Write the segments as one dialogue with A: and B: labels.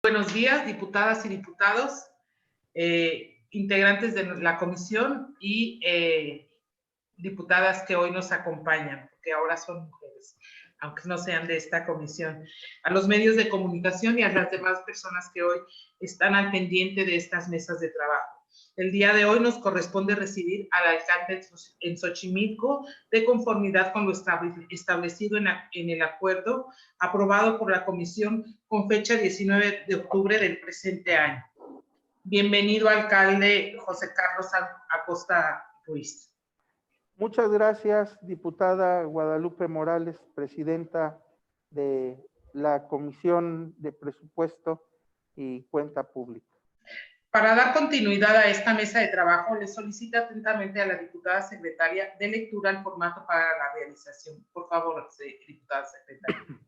A: Buenos días, diputadas y diputados, integrantes de la comisión y diputadas que hoy nos acompañan, que ahora son mujeres, aunque no sean de esta comisión, a los medios de comunicación y a las demás personas que hoy están al pendiente de estas mesas de trabajo. El día de hoy nos corresponde recibir al alcalde en Xochimilco de conformidad con lo establecido en el acuerdo aprobado por la comisión con fecha 19 de octubre del presente año. Bienvenido, alcalde José Carlos Acosta Ruiz.
B: Muchas gracias, diputada Guadalupe Morales, presidenta de la Comisión de Presupuesto y Cuenta Pública.
A: Para dar continuidad a esta mesa de trabajo, le solicito atentamente a la diputada secretaria de lectura el formato para la realización. Por favor, diputada secretaria.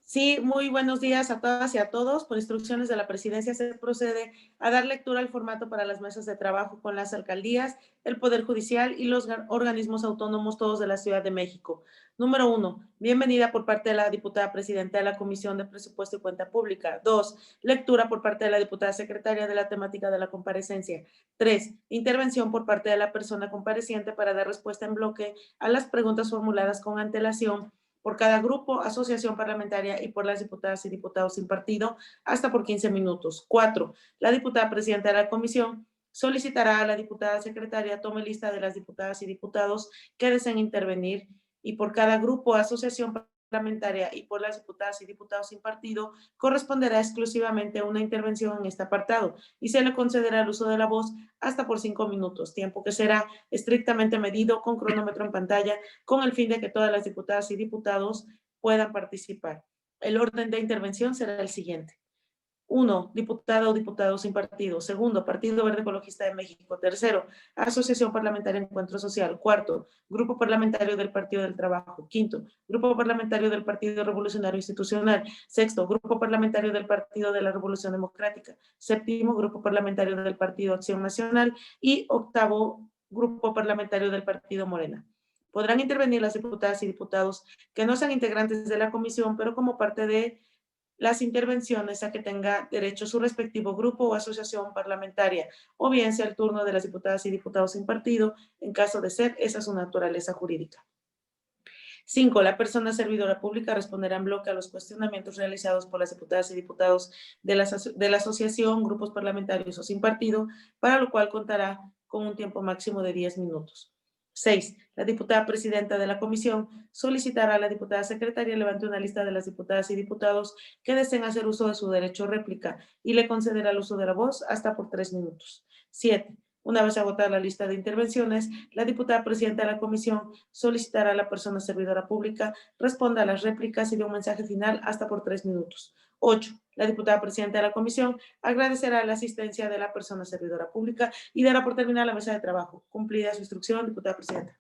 C: Sí, muy buenos días a todas y a todos. Por instrucciones de la presidencia se procede a dar lectura al formato para las mesas de trabajo con las alcaldías, el Poder Judicial y los organismos autónomos todos de la Ciudad de México. Número 1, bienvenida por parte de la diputada presidenta de la Comisión de Presupuesto y Cuenta Pública. 2, lectura por parte de la diputada secretaria de la temática de la comparecencia. 3, intervención por parte de la persona compareciente para dar respuesta en bloque a las preguntas formuladas con antelación por cada grupo, asociación parlamentaria y por las diputadas y diputados sin partido, hasta por 15 minutos. 4. La diputada presidenta de la comisión solicitará a la diputada secretaria tome lista de las diputadas y diputados que deseen intervenir y por cada grupo, asociación parlamentaria y por las diputadas y diputados sin partido, corresponderá exclusivamente una intervención en este apartado y se le concederá el uso de la voz hasta por 5 minutos, tiempo que será estrictamente medido con cronómetro en pantalla con el fin de que todas las diputadas y diputados puedan participar. El orden de intervención será el siguiente. 1. Diputada o diputado sin partido. 2. Partido Verde Ecologista de México. 3. Asociación Parlamentaria Encuentro Social. 4. Grupo Parlamentario del Partido del Trabajo. 5. Grupo Parlamentario del Partido Revolucionario Institucional. 6. Grupo Parlamentario del Partido de la Revolución Democrática. 7. Grupo Parlamentario del Partido Acción Nacional. Y 8. Grupo Parlamentario del Partido Morena. Podrán intervenir las diputadas y diputados que no sean integrantes de la comisión, pero como parte de las intervenciones a que tenga derecho su respectivo grupo o asociación parlamentaria, o bien sea el turno de las diputadas y diputados sin partido, en caso de ser esa su naturaleza jurídica. 5. La persona servidora pública responderá en bloque a los cuestionamientos realizados por las diputadas y diputados de la asociación, grupos parlamentarios o sin partido, para lo cual contará con un tiempo máximo de 10 minutos. 6. La diputada presidenta de la comisión solicitará a la diputada secretaria levante una lista de las diputadas y diputados que deseen hacer uso de su derecho a réplica y le concederá el uso de la voz hasta por 3 minutos. 7. Una vez agotada la lista de intervenciones, la diputada presidenta de la comisión solicitará a la persona servidora pública responda a las réplicas y dé un mensaje final hasta por 3 minutos. 8. La diputada presidenta de la comisión agradecerá la asistencia de la persona servidora pública y dará por terminada la mesa de trabajo. Cumplida su instrucción, diputada presidenta.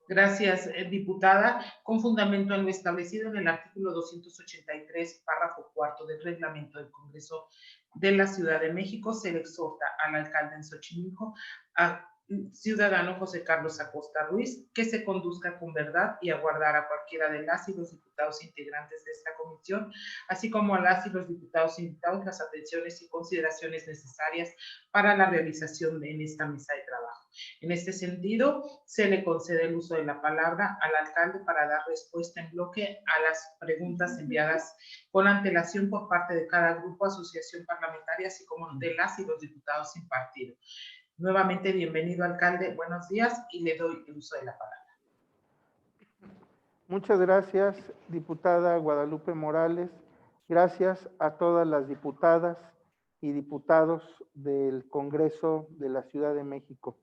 A: Gracias, diputada. Con fundamento en lo establecido en el artículo 283, párrafo 4 del reglamento del Congreso de la Ciudad de México, se le exhorta al alcalde en Xochimilco, a ciudadano José Carlos Acosta Ruiz, que se conduzca con verdad y aguardar a cualquiera de las y los diputados integrantes de esta comisión, así como a las y los diputados invitados, las atenciones y consideraciones necesarias para la realización en esta mesa de trabajo. En este sentido, se le concede el uso de la palabra al alcalde para dar respuesta en bloque a las preguntas enviadas con antelación por parte de cada grupo, asociación parlamentaria, así como de las y los diputados sin partido. Nuevamente, bienvenido, alcalde. Buenos días y le doy el uso de la palabra.
B: Muchas gracias, diputada Guadalupe Morales. Gracias a todas las diputadas y diputados del Congreso de la Ciudad de México.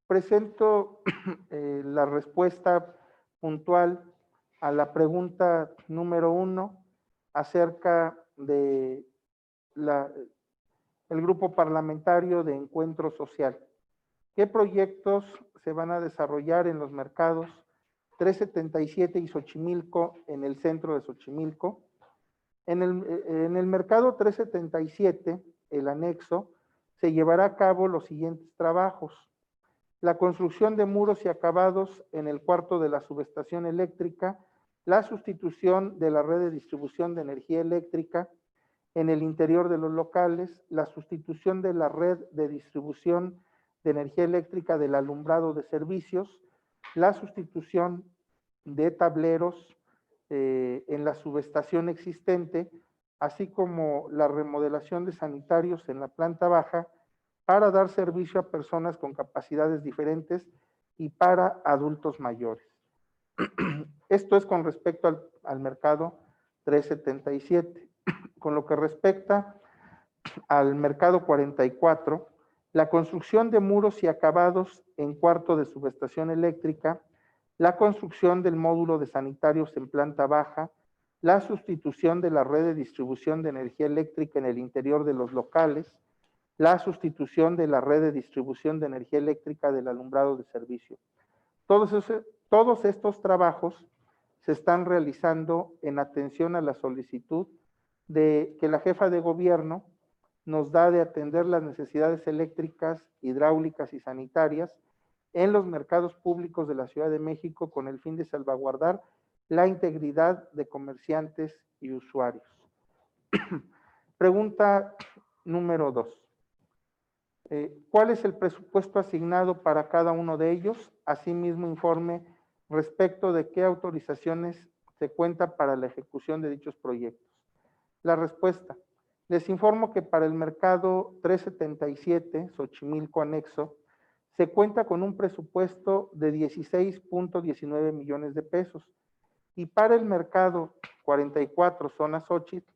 B: Presento la respuesta puntual a la pregunta número 1 acerca de el grupo parlamentario de Encuentro Social. ¿Qué proyectos se van a desarrollar en los mercados 377 y Xochimilco, en el centro de Xochimilco? En el mercado 377, el anexo, se llevará a cabo los siguientes trabajos: la construcción de muros y acabados en el cuarto de la subestación eléctrica, la sustitución de la red de distribución de energía eléctrica en el interior de los locales, la sustitución de la red de distribución de energía eléctrica del alumbrado de servicios, la sustitución de tableros en la subestación existente, así como la remodelación de sanitarios en la planta baja para dar servicio a personas con capacidades diferentes y para adultos mayores. Esto es con respecto al mercado 377. Con lo que respecta al mercado 44, la construcción de muros y acabados en cuarto de subestación eléctrica, la construcción del módulo de sanitarios en planta baja, la sustitución de la red de distribución de energía eléctrica en el interior de los locales, la sustitución de la red de distribución de energía eléctrica del alumbrado de servicio. Todos estos trabajos se están realizando en atención a la solicitud de que la jefa de gobierno nos da de atender las necesidades eléctricas, hidráulicas y sanitarias en los mercados públicos de la Ciudad de México con el fin de salvaguardar la integridad de comerciantes y usuarios. Pregunta número 2. ¿Cuál es el presupuesto asignado para cada uno de ellos? Asimismo, informe respecto de qué autorizaciones se cuenta para la ejecución de dichos proyectos. La respuesta. Les informo que para el mercado 377, Xochimilco Anexo, se cuenta con un presupuesto de 16.19 millones de pesos y para el mercado 44, Zona Xochitl,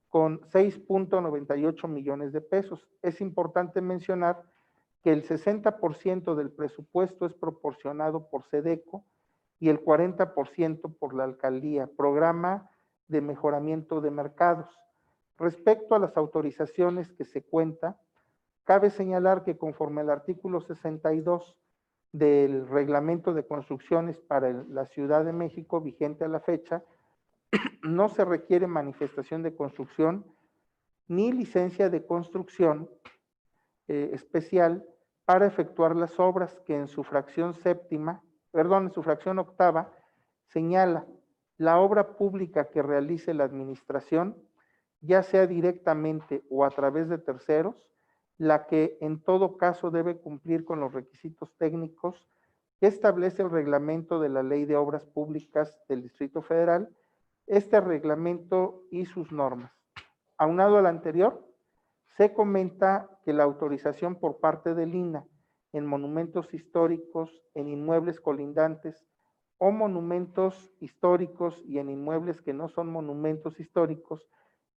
B: con 6.98 millones de pesos. Es importante mencionar que el 60% del presupuesto es proporcionado por SEDECO y el 40% por la alcaldía, programa de mejoramiento de mercados. Respecto a las autorizaciones que se cuenta, cabe señalar que conforme al artículo 62 del Reglamento de Construcciones para la Ciudad de México, vigente a la fecha, no se requiere manifestación de construcción ni licencia de construcción especial para efectuar las obras que en su fracción octava señala la obra pública que realice la administración, ya sea directamente o a través de terceros, la que en todo caso debe cumplir con los requisitos técnicos que establece el reglamento de la Ley de Obras Públicas del Distrito Federal, este reglamento y sus normas. Aunado al anterior, se comenta que la autorización por parte del INAH en monumentos históricos, en inmuebles colindantes o monumentos históricos y en inmuebles que no son monumentos históricos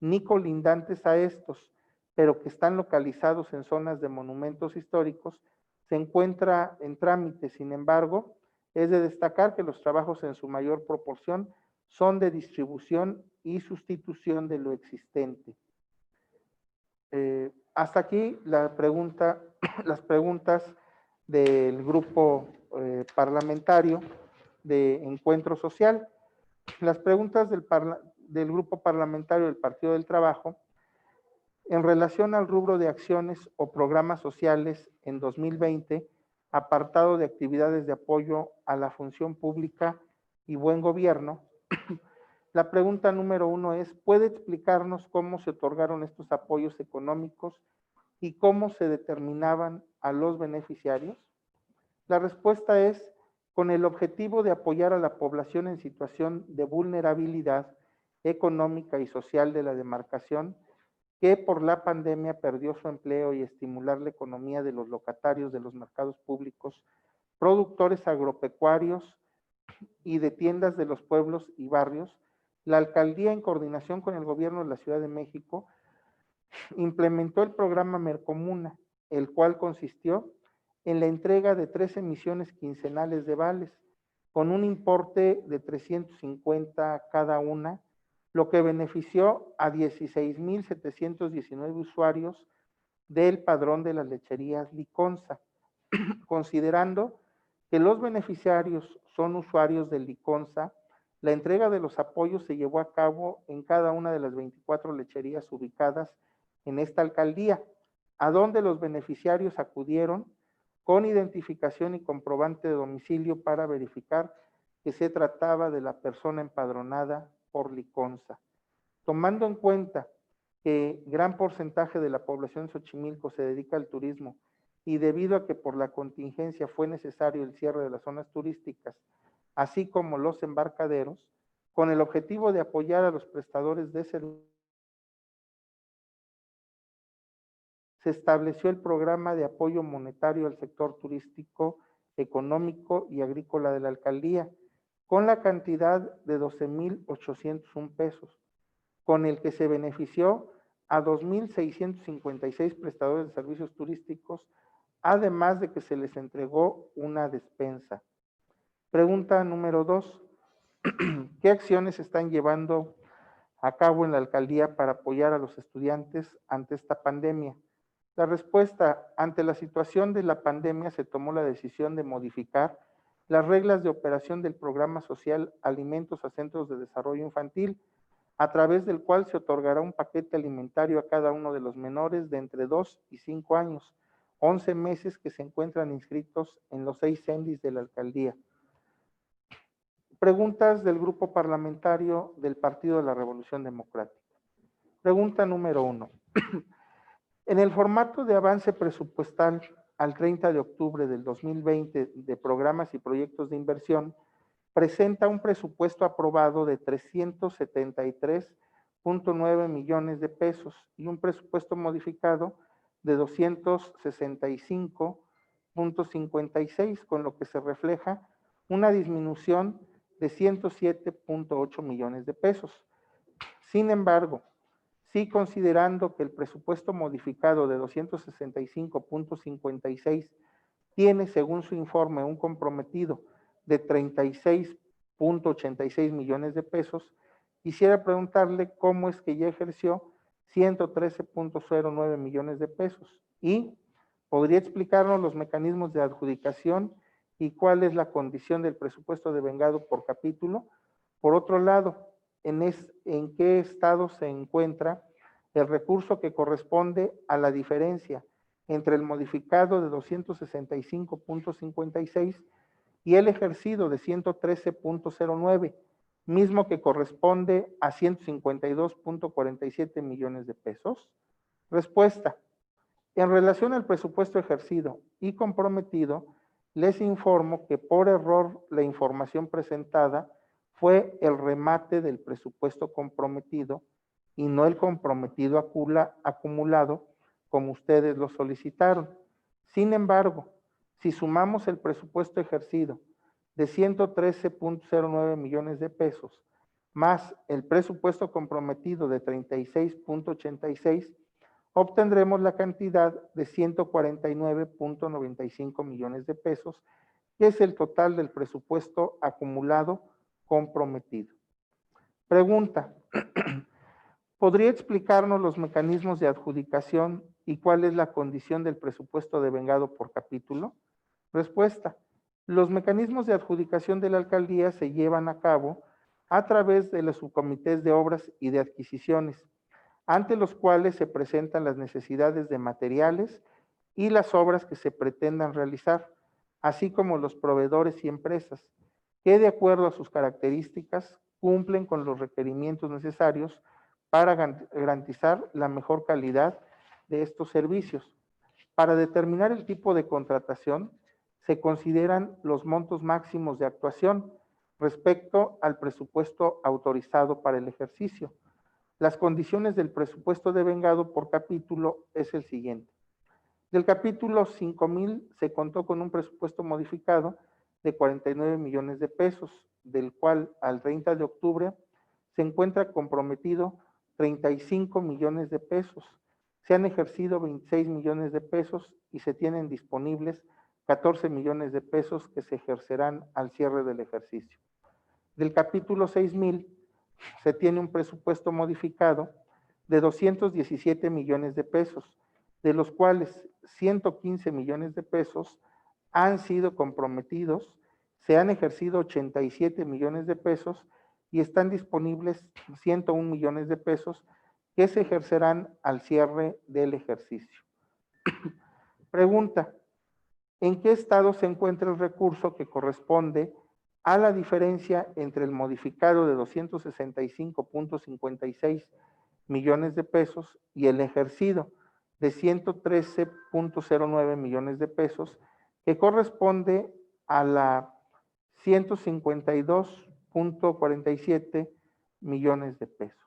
B: ni colindantes a estos, pero que están localizados en zonas de monumentos históricos, se encuentra en trámite. Sin embargo, es de destacar que los trabajos en su mayor proporción son de distribución y sustitución de lo existente. Hasta aquí las preguntas del grupo parlamentario de Encuentro Social. Las preguntas del grupo parlamentario del Partido del Trabajo en relación al rubro de acciones o programas sociales en 2020, apartado de actividades de apoyo a la función pública y buen gobierno. La pregunta número 1 es, ¿puede explicarnos cómo se otorgaron estos apoyos económicos y cómo se determinaban a los beneficiarios? La respuesta es, con el objetivo de apoyar a la población en situación de vulnerabilidad económica y social de la demarcación, que por la pandemia perdió su empleo y estimular la economía de los locatarios de los mercados públicos, productores agropecuarios y de tiendas de los pueblos y barrios, la alcaldía en coordinación con el gobierno de la Ciudad de México implementó el programa Mercomuna, el cual consistió en la entrega de 3 emisiones quincenales de vales, con un importe de 350 cada una, lo que benefició a 16,719 usuarios del padrón de las lecherías Liconza, considerando que los beneficiarios son usuarios del Liconza. La entrega de los apoyos se llevó a cabo en cada una de las 24 lecherías ubicadas en esta alcaldía, a donde los beneficiarios acudieron con identificación y comprobante de domicilio para verificar que se trataba de la persona empadronada por Liconza. Tomando en cuenta que gran porcentaje de la población de Xochimilco se dedica al turismo y debido a que por la contingencia fue necesario el cierre de las zonas turísticas, así como los embarcaderos, con el objetivo de apoyar a los prestadores de servicios, se estableció el programa de apoyo monetario al sector turístico, económico y agrícola de la alcaldía, con la cantidad de 12,801 pesos, con el que se benefició a 2,656 prestadores de servicios turísticos, además de que se les entregó una despensa. Pregunta número 2. ¿Qué acciones se están llevando a cabo en la alcaldía para apoyar a los estudiantes ante esta pandemia? La respuesta: ante la situación de la pandemia se tomó la decisión de modificar las reglas de operación del programa social Alimentos a Centros de Desarrollo Infantil, a través del cual se otorgará un paquete alimentario a cada uno de los menores de entre 2 y 5 años, 11 meses que se encuentran inscritos en los 6 CENDIs de la alcaldía. Preguntas del Grupo Parlamentario del Partido de la Revolución Democrática. Pregunta número 1. En el formato de avance presupuestal al 30 de octubre del 2020 de programas y proyectos de inversión, presenta un presupuesto aprobado de 373.9 millones de pesos y un presupuesto modificado de 265.56, con lo que se refleja una disminución de 107.8 millones de pesos. Sin embargo, sí considerando que el presupuesto modificado de 265.56 tiene, según su informe, un comprometido de 36.86 millones de pesos, quisiera preguntarle cómo es que ya ejerció 113.09 millones de pesos y podría explicarnos los mecanismos de adjudicación y cuál es la condición del presupuesto devengado por capítulo. Por otro lado, ¿en qué estado se encuentra el recurso que corresponde a la diferencia entre el modificado de 265.56 y el ejercido de 113.09, mismo que corresponde a 152.47 millones de pesos? Respuesta: en relación al presupuesto ejercido y comprometido, les informo que por error la información presentada fue el remate del presupuesto comprometido y no el comprometido acumulado como ustedes lo solicitaron. Sin embargo, si sumamos el presupuesto ejercido de 113.09 millones de pesos más el presupuesto comprometido de 36.86, obtendremos la cantidad de 149.95 millones de pesos, que es el total del presupuesto acumulado comprometido. Pregunta: ¿podría explicarnos los mecanismos de adjudicación y cuál es la condición del presupuesto devengado por capítulo? Respuesta: los mecanismos de adjudicación de la alcaldía se llevan a cabo a través de los subcomités de obras y de adquisiciones, ante los cuales se presentan las necesidades de materiales y las obras que se pretendan realizar, así como los proveedores y empresas, que de acuerdo a sus características cumplen con los requerimientos necesarios para garantizar la mejor calidad de estos servicios. Para determinar el tipo de contratación, se consideran los montos máximos de actuación respecto al presupuesto autorizado para el ejercicio. Las condiciones del presupuesto devengado por capítulo es el siguiente. Del capítulo 5,000 se contó con un presupuesto modificado de 49 millones de pesos, del cual al 30 de octubre se encuentra comprometido 35 millones de pesos. Se han ejercido 26 millones de pesos y se tienen disponibles 14 millones de pesos que se ejercerán al cierre del ejercicio. Del capítulo 6,000 se tiene un presupuesto modificado de 217 millones de pesos, de los cuales 115 millones de pesos han sido comprometidos, se han ejercido 87 millones de pesos y están disponibles 101 millones de pesos que se ejercerán al cierre del ejercicio. Pregunta: ¿en qué estado se encuentra el recurso que corresponde a la diferencia entre el modificado de 265.56 millones de pesos y el ejercido de 113.09 millones de pesos, que corresponde a la 152.47 millones de pesos.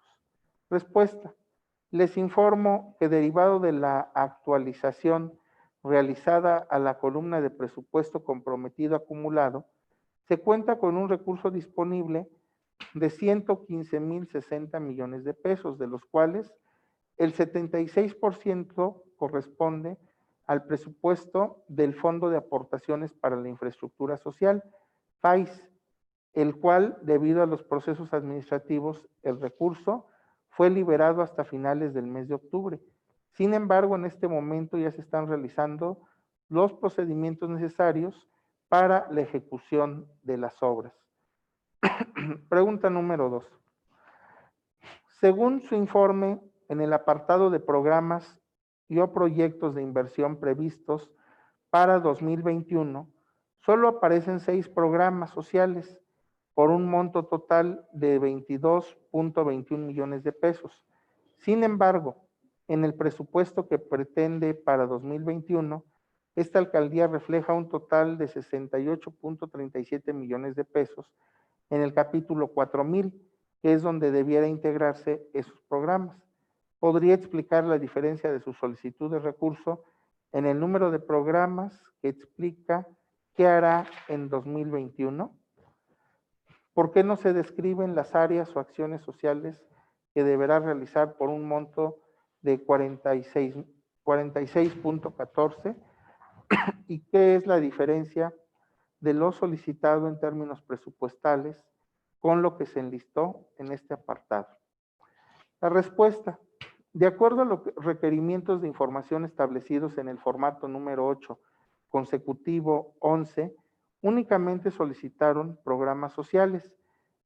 B: Respuesta. Les informo que derivado de la actualización realizada a la columna de presupuesto comprometido acumulado, se cuenta con un recurso disponible de 115.060 millones de pesos, de los cuales el 76% corresponde al presupuesto del Fondo de Aportaciones para la Infraestructura Social, FAIS, el cual, debido a los procesos administrativos, el recurso fue liberado hasta finales del mes de octubre. Sin embargo, en este momento ya se están realizando los procedimientos necesarios para la ejecución de las obras. Pregunta número 2. Según su informe, en el apartado de programas y o proyectos de inversión previstos para 2021, solo aparecen 6 programas sociales por un monto total de 22.21 millones de pesos. Sin embargo, en el presupuesto que pretende para 2021, esta alcaldía refleja un total de 68.37 millones de pesos en el capítulo 4000, que es donde debiera integrarse esos programas. ¿Podría explicar la diferencia de su solicitud de recurso en el número de programas que explica qué hará en 2021? ¿Por qué no se describen las áreas o acciones sociales que deberá realizar por un monto de 46.14? ¿Y qué es la diferencia de lo solicitado en términos presupuestales con lo que se enlistó en este apartado? La respuesta. De acuerdo a los requerimientos de información establecidos en el formato número 8, consecutivo 11, únicamente solicitaron programas sociales,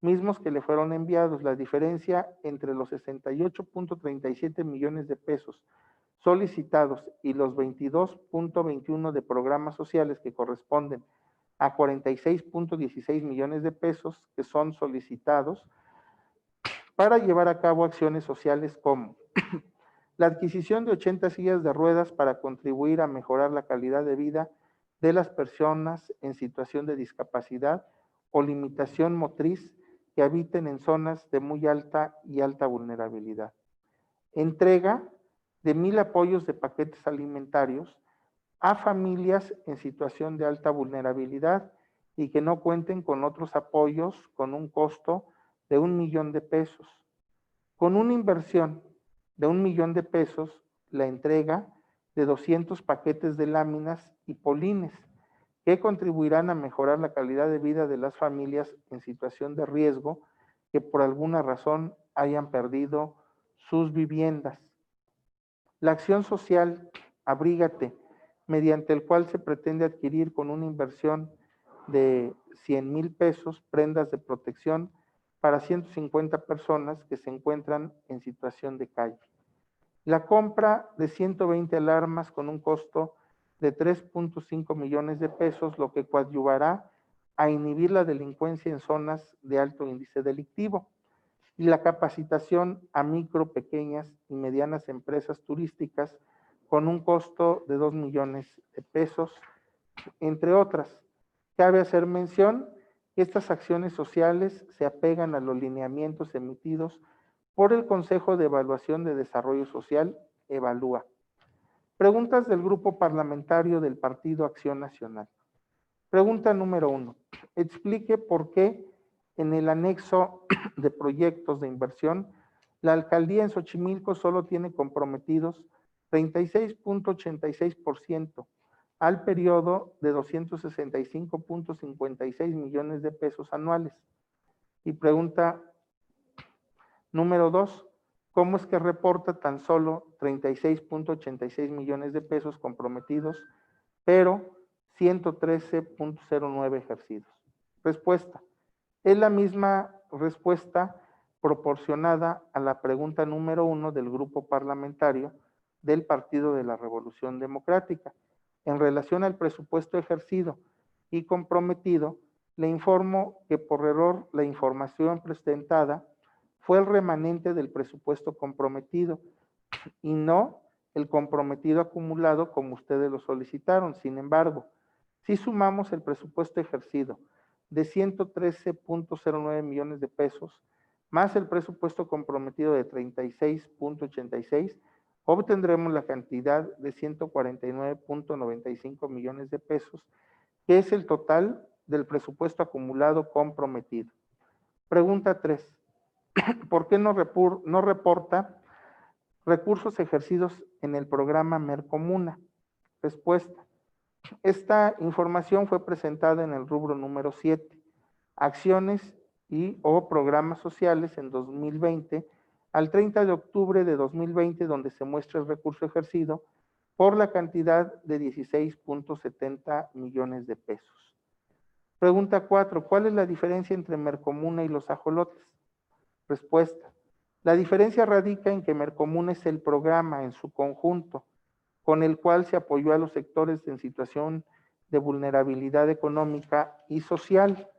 B: mismos que le fueron enviados. La diferencia entre los 68.37 millones de pesos solicitados y los 22.21 de programas sociales que corresponden a 46.16 millones de pesos que son solicitados para llevar a cabo acciones sociales como la adquisición de 80 sillas de ruedas para contribuir a mejorar la calidad de vida de las personas en situación de discapacidad o limitación motriz que habiten en zonas de muy alta y alta vulnerabilidad. Entrega de 1,000 apoyos de paquetes alimentarios a familias en situación de alta vulnerabilidad y que no cuenten con otros apoyos con un costo de 1 millón de pesos. Con una inversión de 1 millón de pesos, la entrega de 200 paquetes de láminas y polines que contribuirán a mejorar la calidad de vida de las familias en situación de riesgo que por alguna razón hayan perdido sus viviendas. La acción social Abrígate, mediante el cual se pretende adquirir con una inversión de 100,000 pesos prendas de protección para 150 personas que se encuentran en situación de calle. La compra de 120 alarmas con un costo de 3.5 millones de pesos, lo que coadyuvará a inhibir la delincuencia en zonas de alto índice delictivo. Y la capacitación a micro, pequeñas y medianas empresas turísticas con un costo de 2 millones de pesos, entre otras. Cabe hacer mención que estas acciones sociales se apegan a los lineamientos emitidos por el Consejo de Evaluación de Desarrollo Social, EVALÚA. Preguntas del Grupo Parlamentario del Partido Acción Nacional. Pregunta número 1. Explique por qué en el anexo de proyectos de inversión, la alcaldía en Xochimilco solo tiene comprometidos 36.86% al periodo de 265.56 millones de pesos anuales. Y pregunta número 2, ¿cómo es que reporta tan solo 36.86 millones de pesos comprometidos, pero 113.09 ejercidos? Respuesta. Es la misma respuesta proporcionada a la pregunta número 1 del grupo parlamentario del Partido de la Revolución Democrática. En relación al presupuesto ejercido y comprometido, le informo que por error la información presentada fue el remanente del presupuesto comprometido y no el comprometido acumulado como ustedes lo solicitaron. Sin embargo, si sumamos el presupuesto ejercido de 113.09 millones de pesos, más el presupuesto comprometido de 36.86, obtendremos la cantidad de 149.95 millones de pesos, que es el total del presupuesto acumulado comprometido. Pregunta 3. ¿Por qué no reporta recursos ejercidos en el programa Mercomuna? Respuesta. Esta información fue presentada en el rubro número 7, acciones y o programas sociales en 2020, al 30 de octubre de 2020, donde se muestra el recurso ejercido por la cantidad de 16.70 millones de pesos. Pregunta 4. ¿Cuál es la diferencia entre Mercomuna y los ajolotes? Respuesta. La diferencia radica en que Mercomuna es el programa en su conjunto con el cual se apoyó a los sectores en situación de vulnerabilidad económica y social,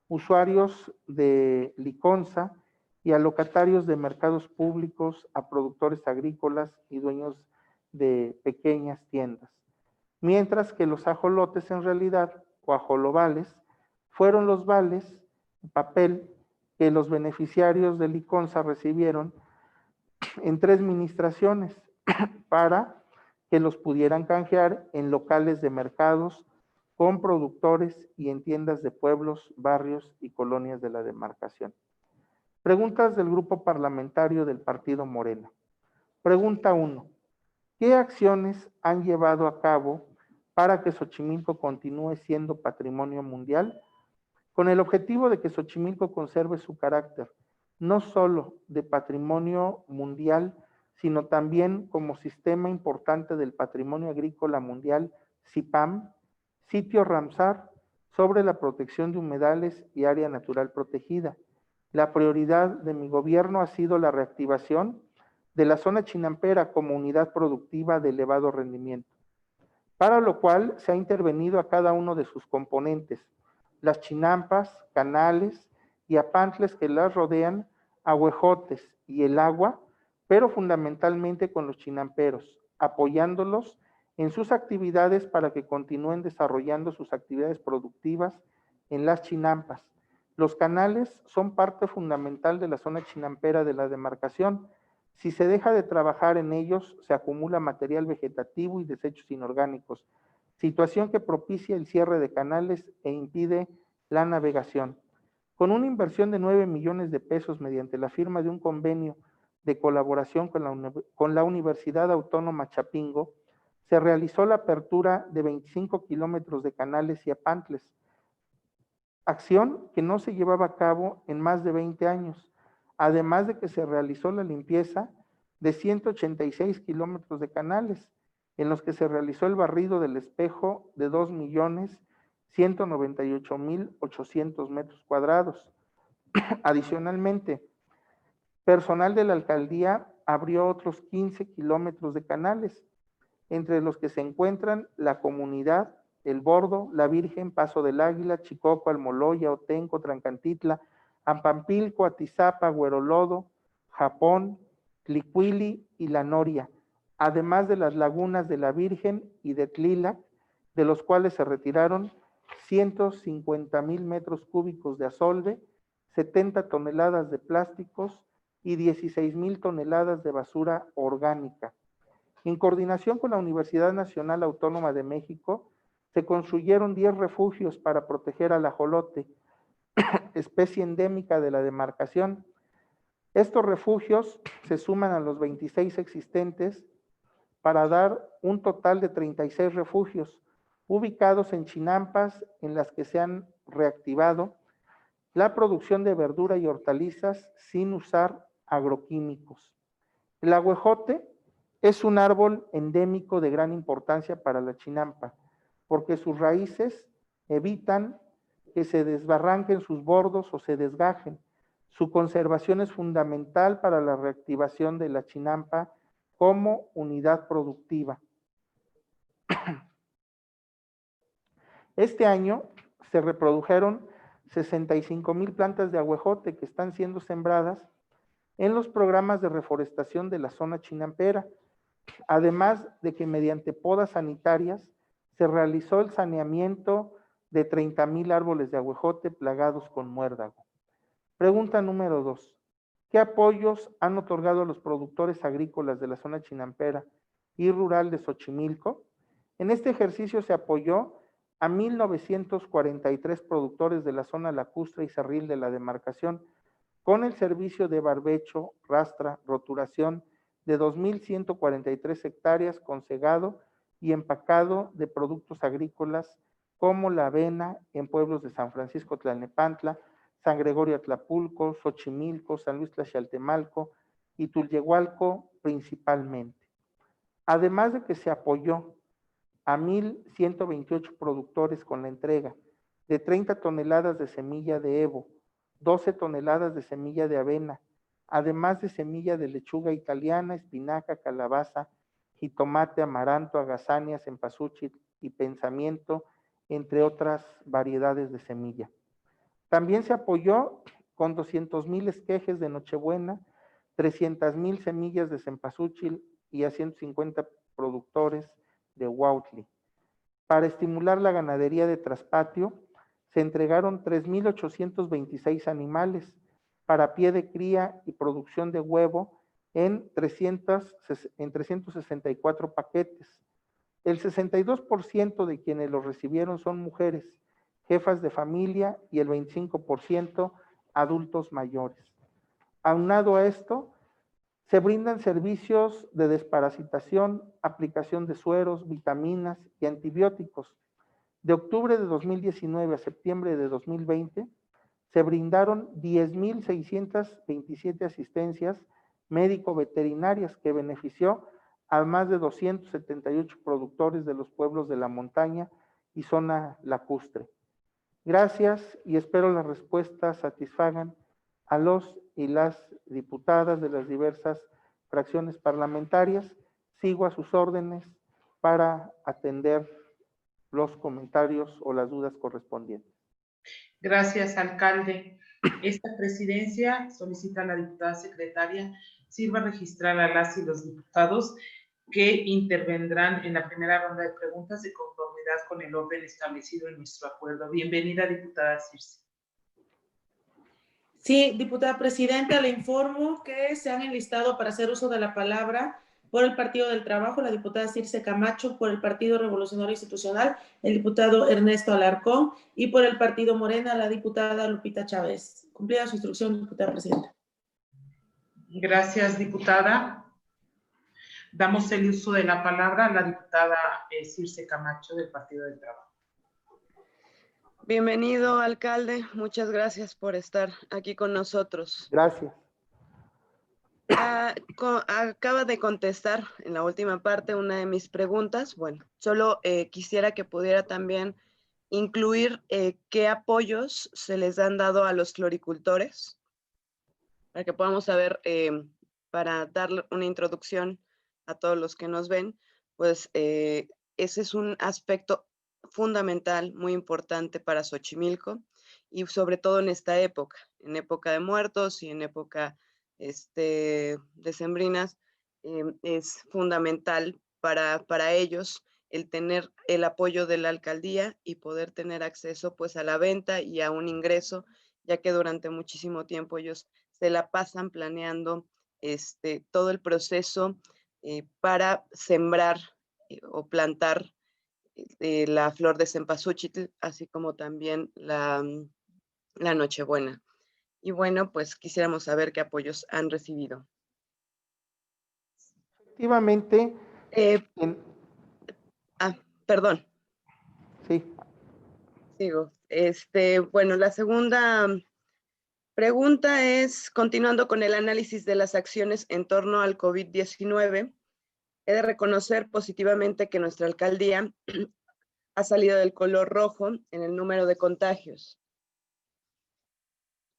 B: usuarios de liconza y a locatarios de mercados públicos, a productores agrícolas y dueños de pequeñas tiendas. Mientras que los ajolotes en realidad, o ajolobales, fueron los vales, papel, que los beneficiarios de liconza recibieron en 3 administraciones para que los pudieran canjear en locales de mercados, con productores y en tiendas de pueblos, barrios y colonias de la demarcación. Preguntas del grupo parlamentario del Partido Morena. Pregunta 1. ¿Qué acciones han llevado a cabo para que Xochimilco continúe siendo patrimonio mundial? Con el objetivo de que Xochimilco conserve su carácter, no solo de patrimonio mundial, sino también como sistema importante del patrimonio agrícola mundial, CIPAM, sitio Ramsar, sobre la protección de humedales y área natural protegida. La prioridad de mi gobierno ha sido la reactivación de la zona chinampera como unidad productiva de elevado rendimiento, para lo cual se ha intervenido a cada uno de sus componentes, las chinampas, canales y apantles que las rodean, ahuejotes y el agua, pero fundamentalmente con los chinamperos, apoyándolos en sus actividades para que continúen desarrollando sus actividades productivas en las chinampas. Los canales son parte fundamental de la zona chinampera de la demarcación. Si se deja de trabajar en ellos, se acumula material vegetativo y desechos inorgánicos, situación que propicia el cierre de canales e impide la navegación. Con una inversión de 9 millones de pesos mediante la firma de un convenio de colaboración con la Universidad Autónoma Chapingo, se realizó la apertura de 25 kilómetros de canales y apantles, acción que no se llevaba a cabo en más de 20 años, además de que se realizó la limpieza de 186 kilómetros de canales, en los que se realizó el barrido del espejo de 2.198.800 metros cuadrados. Adicionalmente, personal de la alcaldía abrió otros 15 kilómetros de canales, entre los que se encuentran La Comunidad, El Bordo, La Virgen, Paso del Águila, Chicoco, Almoloya, Otenco, Trancantitla, Ampampilco, Atizapa, Güerolodo, Japón, Tlicuili y La Noria, además de las lagunas de La Virgen y de Tlilac, de los cuales se retiraron 150,000 metros cúbicos de asolve, 70 toneladas de plásticos y 16,000 toneladas de basura orgánica. En coordinación con la Universidad Nacional Autónoma de México, se construyeron 10 refugios para proteger al ajolote, especie endémica de la demarcación. Estos refugios se suman a los 26 existentes para dar un total de 36 refugios, ubicados en chinampas en las que se han reactivado la producción de verdura y hortalizas sin usar agroquímicos. El ahuejote es un árbol endémico de gran importancia para la chinampa, porque sus raíces evitan que se desbarranquen sus bordos o se desgajen. Su conservación es fundamental para la reactivación de la chinampa como unidad productiva. Este año se reprodujeron 65,000 plantas de aguejote que están siendo sembradas en los programas de reforestación de la zona chinampera, además de que mediante podas sanitarias se realizó el saneamiento de 30,000 árboles de aguejote plagados con muérdago. Pregunta número 2. ¿Qué apoyos han otorgado a los productores agrícolas de la zona chinampera y rural de Xochimilco? En este ejercicio se apoyó a 1,943 productores de la zona lacustre y cerril de la demarcación con el servicio de barbecho, rastra, roturación de 2,143 hectáreas con cegado y empacado de productos agrícolas como la avena en pueblos de San Francisco Tlalnepantla, San Gregorio Atlapulco, Xochimilco, San Luis Tlaxcaltemalco y Tulyehualco principalmente. Además de que se apoyó a 1,128 productores con la entrega de 30 toneladas de semilla de Evo, 12 toneladas de semilla de avena, además de semilla de lechuga italiana, espinaca, calabaza, jitomate, amaranto, agasáneas, cempasúchil y pensamiento, entre otras variedades de semilla. También se apoyó con 200,000 esquejes de Nochebuena, 300,000 semillas de cempasúchil y a 150 productores de Huautli. Para estimular la ganadería de traspatio, se entregaron 3,826 animales para pie de cría y producción de huevo en 364 paquetes. El 62% de quienes los recibieron son mujeres, jefas de familia, y el 25% adultos mayores. Aunado a esto, se brindan servicios de desparasitación, aplicación de sueros, vitaminas y antibióticos. De octubre de 2019 a septiembre de 2020, se brindaron 10,627 asistencias médico-veterinarias que benefició a más de 278 productores de los pueblos de la montaña y zona lacustre. Gracias y espero las respuestas satisfagan a los y las diputadas de las diversas fracciones parlamentarias. Sigo a sus órdenes para atender los comentarios o las dudas correspondientes.
A: Gracias, alcalde. Esta presidencia solicita a la diputada secretaria sirva a registrar a las y los diputados que intervendrán en la primera ronda de preguntas de conformidad con el orden establecido en nuestro acuerdo. Bienvenida, diputada Circe.
C: Sí, diputada presidenta, le informo que se han enlistado para hacer uso de la palabra por el Partido del Trabajo, la diputada Circe Camacho; por el Partido Revolucionario Institucional, el diputado Ernesto Alarcón; y por el Partido Morena, la diputada Lupita Chávez. Cumplida su instrucción, diputada presidenta.
A: Gracias, diputada. Damos el uso de la palabra a la diputada Circe Camacho del Partido del Trabajo.
D: Bienvenido, alcalde. Muchas gracias por estar aquí con nosotros.
B: Gracias.
D: Acaba de contestar en la última parte una de mis preguntas. Bueno, solo quisiera que pudiera también incluir qué apoyos se les han dado a los floricultores, para que podamos saber, para dar una introducción a todos los que nos ven, pues ese es un aspecto fundamental, muy importante para Xochimilco, y sobre todo en esta época, en época de muertos y en época decembrinas. Es fundamental para ellos el tener el apoyo de la alcaldía y poder tener acceso pues a la venta y a un ingreso, ya que durante muchísimo tiempo ellos se la pasan planeando todo el proceso para sembrar o plantar la flor de cempasúchil, así como también la Nochebuena. Y bueno, pues quisiéramos saber qué apoyos han recibido.
B: Efectivamente.
D: Perdón.
B: Sí.
D: Sigo. Bueno, la segunda pregunta es, continuando con el análisis de las acciones en torno al COVID-19, he de reconocer positivamente que nuestra alcaldía ha salido del color rojo en el número de contagios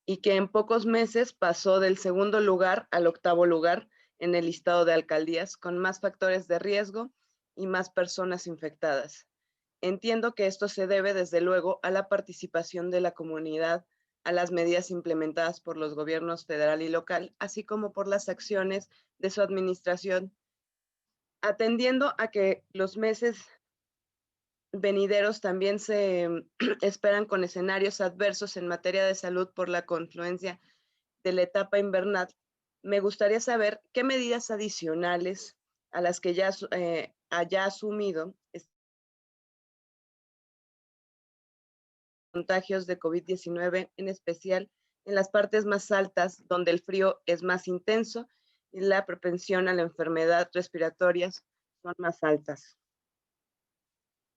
D: y que en pocos meses pasó del segundo lugar al octavo lugar en el listado de alcaldías con más factores de riesgo y más personas infectadas. Entiendo que esto se debe, desde luego, a la participación de la comunidad, a las medidas implementadas por los gobiernos federal y local, así como por las acciones de su administración, atendiendo a que los meses venideros también se esperan con escenarios adversos en materia de salud por la confluencia de la etapa invernal. Me gustaría saber qué medidas adicionales a las que ya haya asumido contagios de COVID-19, en especial en las partes más altas, donde el frío es más intenso y la propensión a la enfermedad respiratorias son más altas.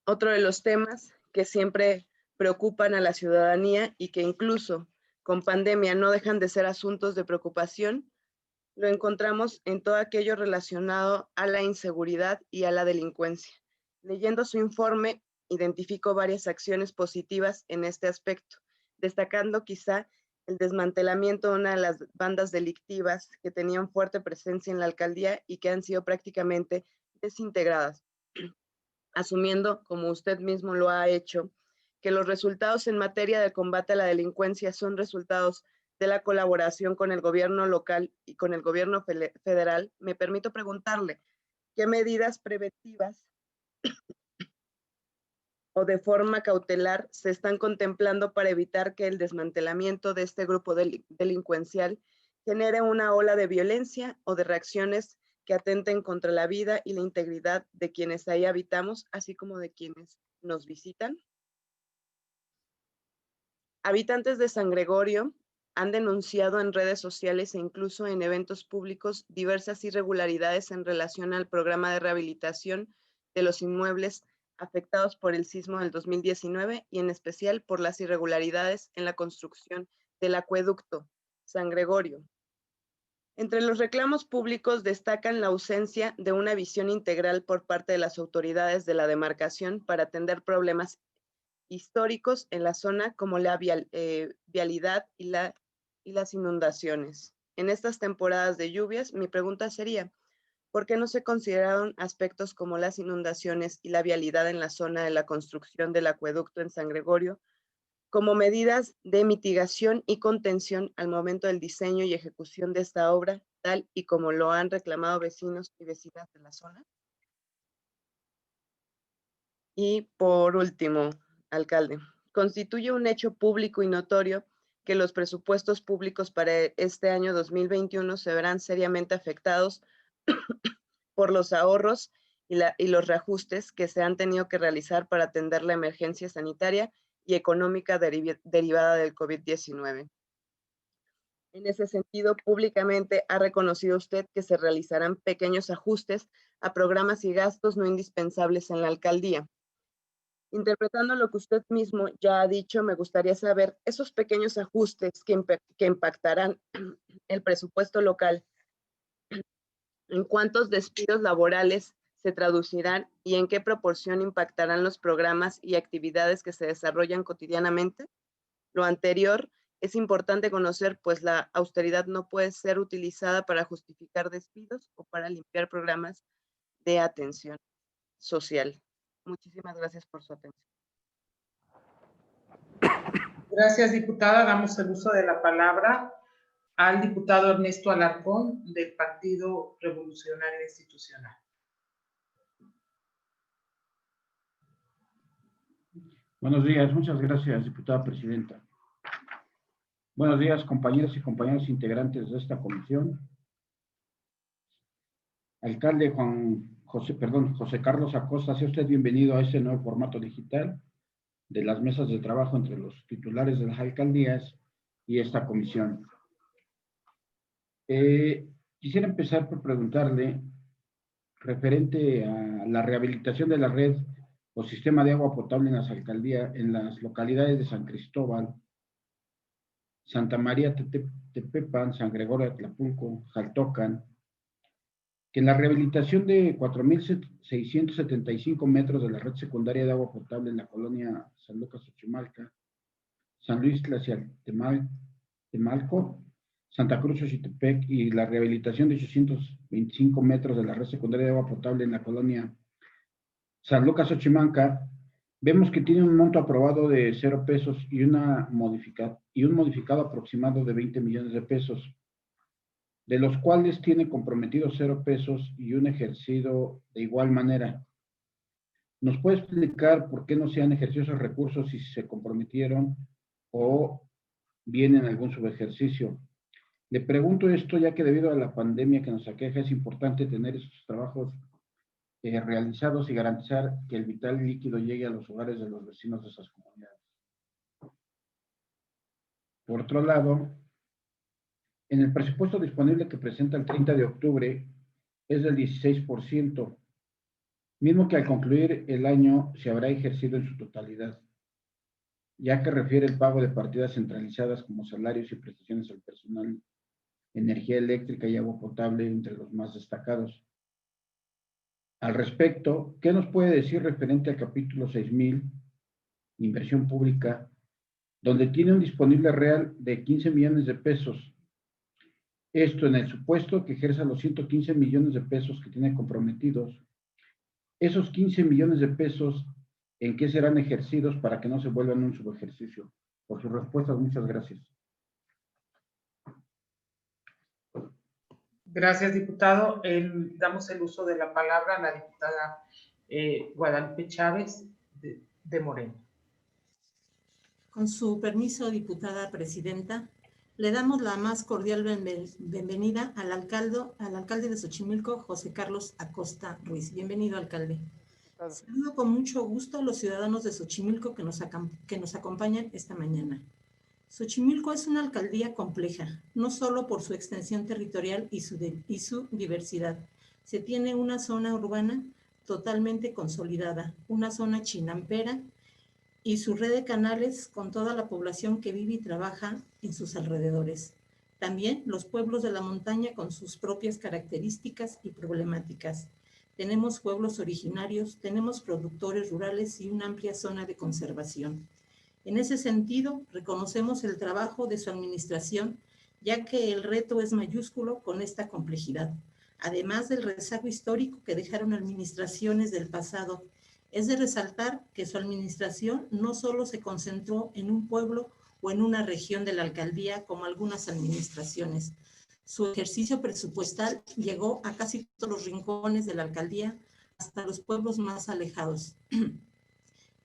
D: Otro de los temas que siempre preocupan a la ciudadanía y que incluso con pandemia no dejan de ser asuntos de preocupación, lo encontramos en todo aquello relacionado a la inseguridad y a la delincuencia. Leyendo su informe, identifico varias acciones positivas en este aspecto, destacando quizá el desmantelamiento de una de las bandas delictivas que tenían fuerte presencia en la alcaldía y que han sido prácticamente desintegradas, asumiendo, como usted mismo lo ha hecho, que los resultados en materia de combate a la delincuencia son resultados de la colaboración con el gobierno local y con el gobierno federal. Me permito preguntarle, ¿qué medidas preventivas o de forma cautelar se están contemplando para evitar que el desmantelamiento de este grupo delincuencial genere una ola de violencia o de reacciones que atenten contra la vida y la integridad de quienes ahí habitamos, así como de quienes nos visitan? Habitantes de San Gregorio han denunciado en redes sociales e incluso en eventos públicos diversas irregularidades en relación al programa de rehabilitación de los inmuebles afectados por el sismo del 2019 y en especial por las irregularidades en la construcción del acueducto San Gregorio. Entre los reclamos públicos destacan la ausencia de una visión integral por parte de las autoridades de la demarcación para atender problemas históricos en la zona como la vialidad y las inundaciones. En estas temporadas de lluvias, mi pregunta sería, ¿por qué no se consideraron aspectos como las inundaciones y la vialidad en la zona de la construcción del acueducto en San Gregorio como medidas de mitigación y contención al momento del diseño y ejecución de esta obra, tal y como lo han reclamado vecinos y vecinas de la zona? Y por último, alcalde, constituye un hecho público y notorio que los presupuestos públicos para este año 2021 se verán seriamente afectados por los ahorros y los reajustes que se han tenido que realizar para atender la emergencia sanitaria y económica derivada del COVID-19. En ese sentido, públicamente ha reconocido usted que se realizarán pequeños ajustes a programas y gastos no indispensables en la alcaldía. Interpretando lo que usted mismo ya ha dicho, me gustaría saber esos pequeños ajustes que impactarán el presupuesto local, en cuántos despidos laborales se traducirán y en qué proporción impactarán los programas y actividades que se desarrollan cotidianamente. Lo anterior es importante conocer, pues la austeridad no puede ser utilizada para justificar despidos o para limpiar programas de atención social. Muchísimas gracias por su atención.
A: Gracias, diputada. Damos el uso de la palabra al diputado Ernesto Alarcón del Partido Revolucionario Institucional.
E: Buenos días, muchas gracias, diputada presidenta. Buenos días, compañeras y compañeros integrantes de esta comisión. Alcalde José Carlos Acosta, sea usted bienvenido a este nuevo formato digital de las mesas de trabajo entre los titulares de las alcaldías y esta comisión. Quisiera empezar por preguntarle, referente a la rehabilitación de la red o sistema de agua potable en las alcaldías, en las localidades de San Cristóbal, Santa María Tepepan, San Gregorio de Atlapulco, Jaltocan, que en la rehabilitación de 4,675 metros de la red secundaria de agua potable en la colonia San Lucas Xochimalca, San Luis Tlaxialtemalco, Santa Cruz Xochitepec, y la rehabilitación de 825 metros de la red secundaria de agua potable en la colonia San Lucas Xochimalca, Vemos que tiene un monto aprobado de 0 pesos y un modificado aproximado de 20 millones de pesos, de los cuales tiene comprometidos 0 pesos y un ejercido de igual manera. ¿Nos puede explicar por qué no se han ejercido esos recursos si se comprometieron o vienen algún subejercicio? Le pregunto esto ya que debido a la pandemia que nos aqueja es importante tener esos trabajos realizados y garantizar que el vital líquido llegue a los hogares de los vecinos de esas comunidades. Por otro lado, en el presupuesto disponible que presenta el 30 de octubre es del 16%, mismo que al concluir el año se habrá ejercido en su totalidad, ya que refiere el pago de partidas centralizadas como salarios y prestaciones al personal, energía eléctrica y agua potable entre los más destacados. Al respecto, ¿qué nos puede decir referente al capítulo 6000, inversión pública, donde tiene un disponible real de 15 millones de pesos? Esto en el supuesto que ejerza los 115 millones de pesos que tiene comprometidos. Esos 15 millones de pesos, ¿en qué serán ejercidos para que no se vuelvan un subejercicio? Por sus respuestas, muchas gracias.
A: Gracias, diputado. Damos el uso de la palabra a la diputada Guadalupe Chávez de Morena.
F: Con su permiso, diputada presidenta, le damos la más cordial bienvenida al alcalde de Xochimilco, José Carlos Acosta Ruiz. Bienvenido, alcalde. Saludo con mucho gusto a los ciudadanos de Xochimilco que nos acompañan esta mañana. Xochimilco es una alcaldía compleja, no solo por su extensión territorial y su diversidad. Se tiene una zona urbana totalmente consolidada, una zona chinampera y su red de canales con toda la población que vive y trabaja en sus alrededores. También los pueblos de la montaña con sus propias características y problemáticas. Tenemos pueblos originarios, tenemos productores rurales y una amplia zona de conservación. En ese sentido, reconocemos el trabajo de su administración, ya que el reto es mayúsculo con esta complejidad. Además del rezago histórico que dejaron administraciones del pasado, es de resaltar que su administración no solo se concentró en un pueblo o en una región de la alcaldía como algunas administraciones. Su ejercicio presupuestal llegó a casi todos los rincones de la alcaldía, hasta los pueblos más alejados.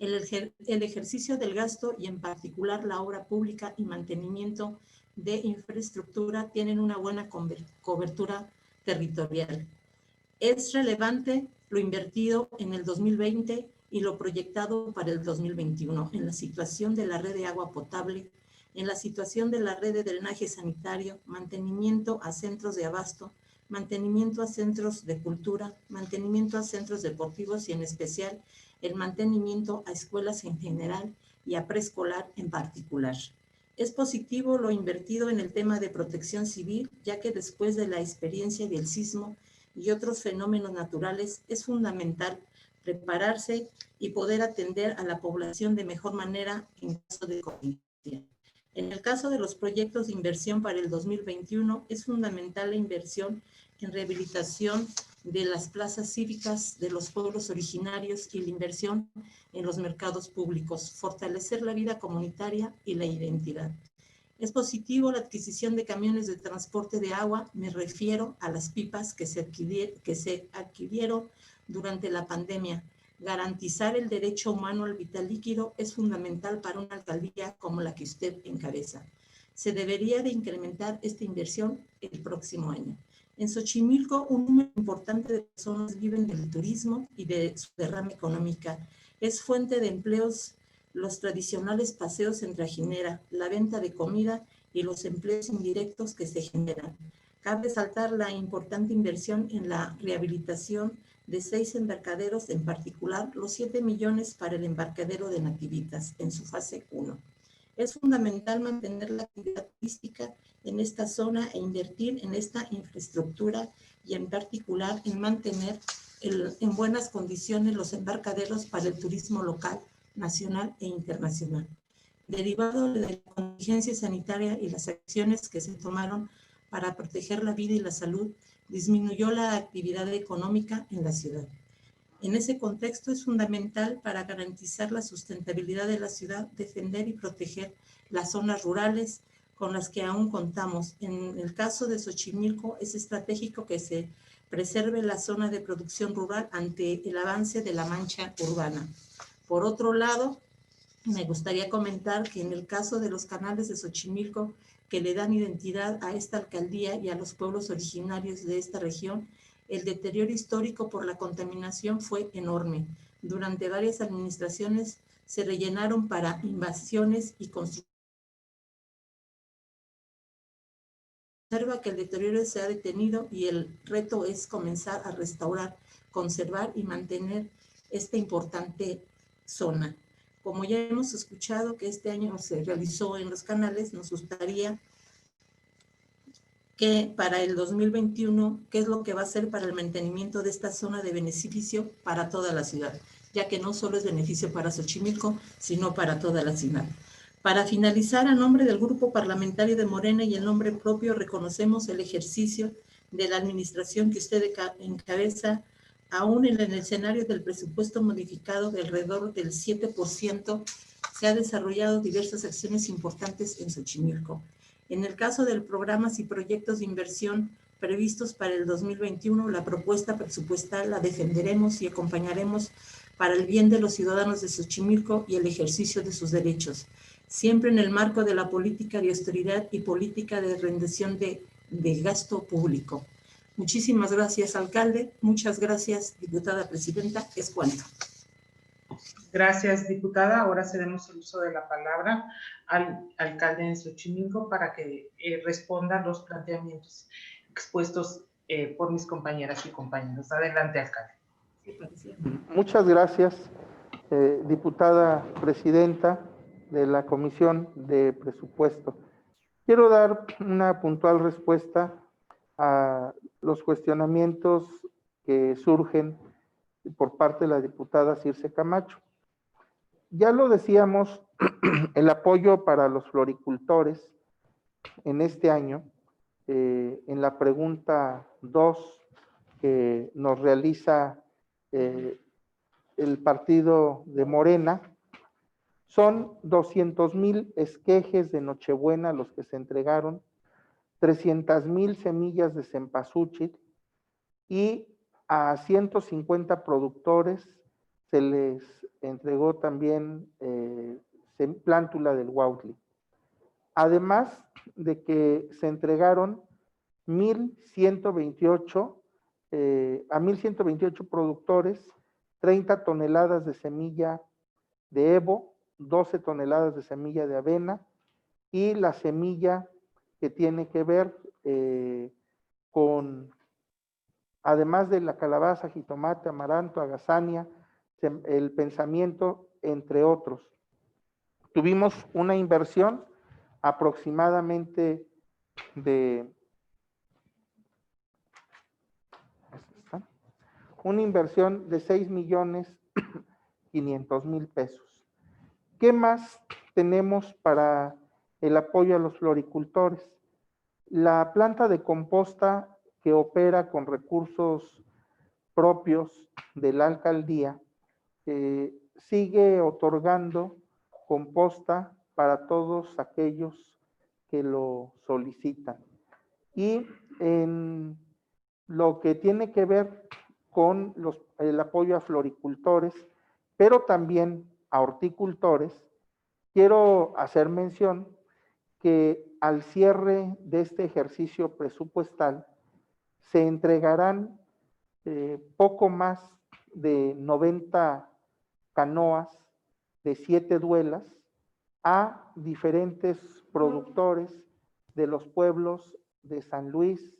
F: El ejercicio del gasto y en particular la obra pública y mantenimiento de infraestructura tienen una buena cobertura territorial. Es relevante lo invertido en el 2020 y lo proyectado para el 2021 en la situación de la red de agua potable, en la situación de la red de drenaje sanitario, mantenimiento a centros de abasto, mantenimiento a centros de cultura, mantenimiento a centros deportivos y en especial el mantenimiento a escuelas en general y a preescolar en particular. Es positivo lo invertido en el tema de protección civil, ya que después de la experiencia del sismo y otros fenómenos naturales, es fundamental prepararse y poder atender a la población de mejor manera en caso de contingencia. En el caso de los proyectos de inversión para el 2021, es fundamental la inversión en rehabilitación de las plazas cívicas de los pueblos originarios y la inversión en los mercados públicos, fortalecer la vida comunitaria y la identidad. Es positivo la adquisición de camiones de transporte de agua, me refiero a las pipas que se adquirieron durante la pandemia. Garantizar el derecho humano al vital líquido es fundamental para una alcaldía como la que usted encabeza. Se debería de incrementar esta inversión el próximo año. En Xochimilco, un número importante de personas viven del turismo y de su derrama económica. Es fuente de empleos los tradicionales paseos en trajinera, la venta de comida y los empleos indirectos que se generan. Cabe resaltar la importante inversión en la rehabilitación de 6 embarcaderos, en particular los 7 millones para el embarcadero de Nativitas en su fase 1. Es fundamental mantener la actividad turística en esta zona e invertir en esta infraestructura y en particular en mantener en buenas condiciones los embarcaderos para el turismo local, nacional e internacional. Derivado de la contingencia sanitaria y las acciones que se tomaron para proteger la vida y la salud, disminuyó la actividad económica en la ciudad. En ese contexto es fundamental para garantizar la sustentabilidad de la ciudad, defender y proteger las zonas rurales con las que aún contamos. En el caso de Xochimilco es estratégico que se preserve la zona de producción rural ante el avance de la mancha urbana. Por otro lado, me gustaría comentar que en el caso de los canales de Xochimilco que le dan identidad a esta alcaldía y a los pueblos originarios de esta región, el deterioro histórico por la contaminación fue enorme. Durante varias administraciones se rellenaron para invasiones y construcciones. Observa que el deterioro se ha detenido y el reto es comenzar a restaurar, conservar y mantener esta importante zona. Como ya hemos escuchado que este año se realizó en los canales, nos gustaría que para el 2021, qué es lo que va a hacer para el mantenimiento de esta zona de beneficio para toda la ciudad, ya que no solo es beneficio para Xochimilco, sino para toda la ciudad. Para finalizar, a nombre del Grupo Parlamentario de Morena y en nombre propio, reconocemos el ejercicio de la administración que usted encabeza, aún en el escenario del presupuesto modificado de alrededor del 7%, se han desarrollado diversas acciones importantes en Xochimilco. En el caso de programas y proyectos de inversión previstos para el 2021, la propuesta presupuestal la defenderemos y acompañaremos para el bien de los ciudadanos de Xochimilco y el ejercicio de sus derechos, siempre en el marco de la política de austeridad y política de rendición de gasto público. Muchísimas gracias, alcalde. Muchas gracias, diputada presidenta. Es cuanto.
A: Gracias, diputada. Ahora cedemos el uso de la palabra al alcalde de Xochimilco para que responda los planteamientos expuestos por mis compañeras y compañeros. Adelante, alcalde.
B: Muchas gracias, diputada presidenta de la Comisión de Presupuesto. Quiero dar una puntual respuesta a los cuestionamientos que surgen por parte de la diputada Circe Camacho. Ya lo decíamos, el apoyo para los floricultores en este año, en la pregunta 2 que nos realiza el partido de Morena, son 200,000 esquejes de Nochebuena los que se entregaron, 300,000 semillas de cempasúchil y a 150 productores se les entregó también plántula del Huautli. Además de que se entregaron 1,128 a 1,128 productores, 30 toneladas de semilla de Evo, 12 toneladas de semilla de avena y la semilla que tiene que ver con, además de la calabaza, jitomate, amaranto, agazania, el pensamiento, entre otros. Tuvimos una inversión aproximadamente de una inversión de 6,500,000 pesos. ¿Qué más tenemos para el apoyo a los floricultores? La planta de composta que opera con recursos propios de la alcaldía sigue otorgando composta para todos aquellos que lo solicitan. Y en lo que tiene que ver con el apoyo a floricultores, pero también a horticultores, quiero hacer mención que al cierre de este ejercicio presupuestal se entregarán poco más de 90 canoas de 7 duelas a diferentes productores de los pueblos de San Luis,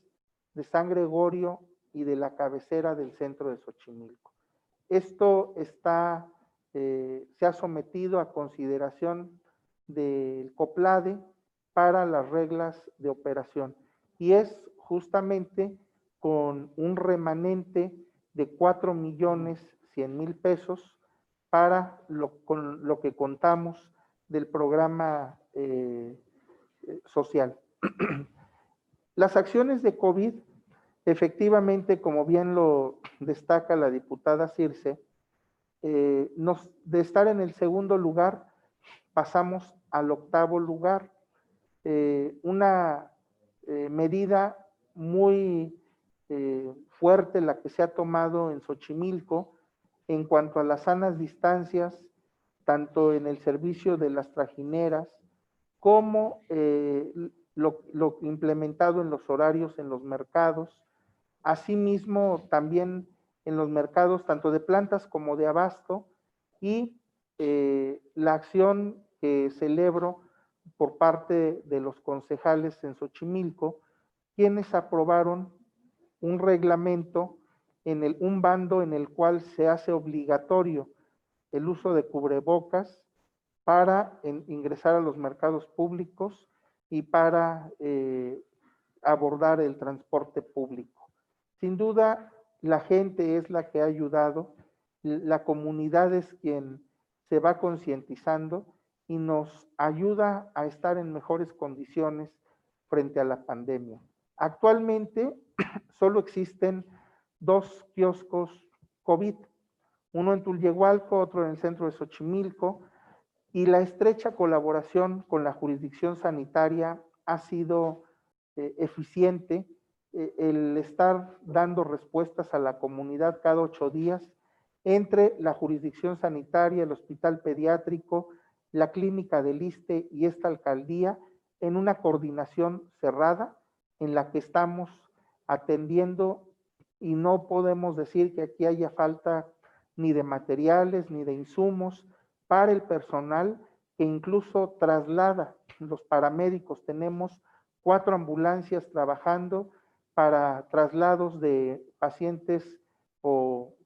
B: de San Gregorio y de la cabecera del centro de Xochimilco. Esto se ha sometido a consideración del COPLADE para las reglas de operación y es justamente con un remanente de 4,100,000 pesos para con lo que contamos del programa social. Las acciones de COVID Efectivamente, como bien lo destaca la diputada Circe, de estar en el segundo lugar pasamos al octavo lugar. Una medida muy fuerte la que se ha tomado en Xochimilco en cuanto a las sanas distancias, tanto en el servicio de las trajineras como lo implementado en los horarios en los mercados, asimismo también en los mercados tanto de plantas como de abasto, y la acción que celebro por parte de los concejales en Xochimilco, quienes aprobaron un reglamento, un bando en el cual se hace obligatorio el uso de cubrebocas para ingresar a los mercados públicos y para abordar el transporte público. Sin duda, la gente es la que ha ayudado, la comunidad es quien se va concientizando y nos ayuda a estar en mejores condiciones frente a la pandemia. Actualmente solo existen 2 kioscos COVID, uno en Tulyehualco, otro en el centro de Xochimilco, y la estrecha colaboración con la jurisdicción sanitaria ha sido eficiente. El estar dando respuestas a la comunidad cada 8 días entre la jurisdicción sanitaria, el hospital pediátrico, la clínica del ISSSTE y esta alcaldía en una coordinación cerrada en la que estamos atendiendo, y no podemos decir que aquí haya falta ni de materiales ni de insumos para el personal que incluso traslada los paramédicos. Tenemos 4 ambulancias trabajando para traslados de pacientes o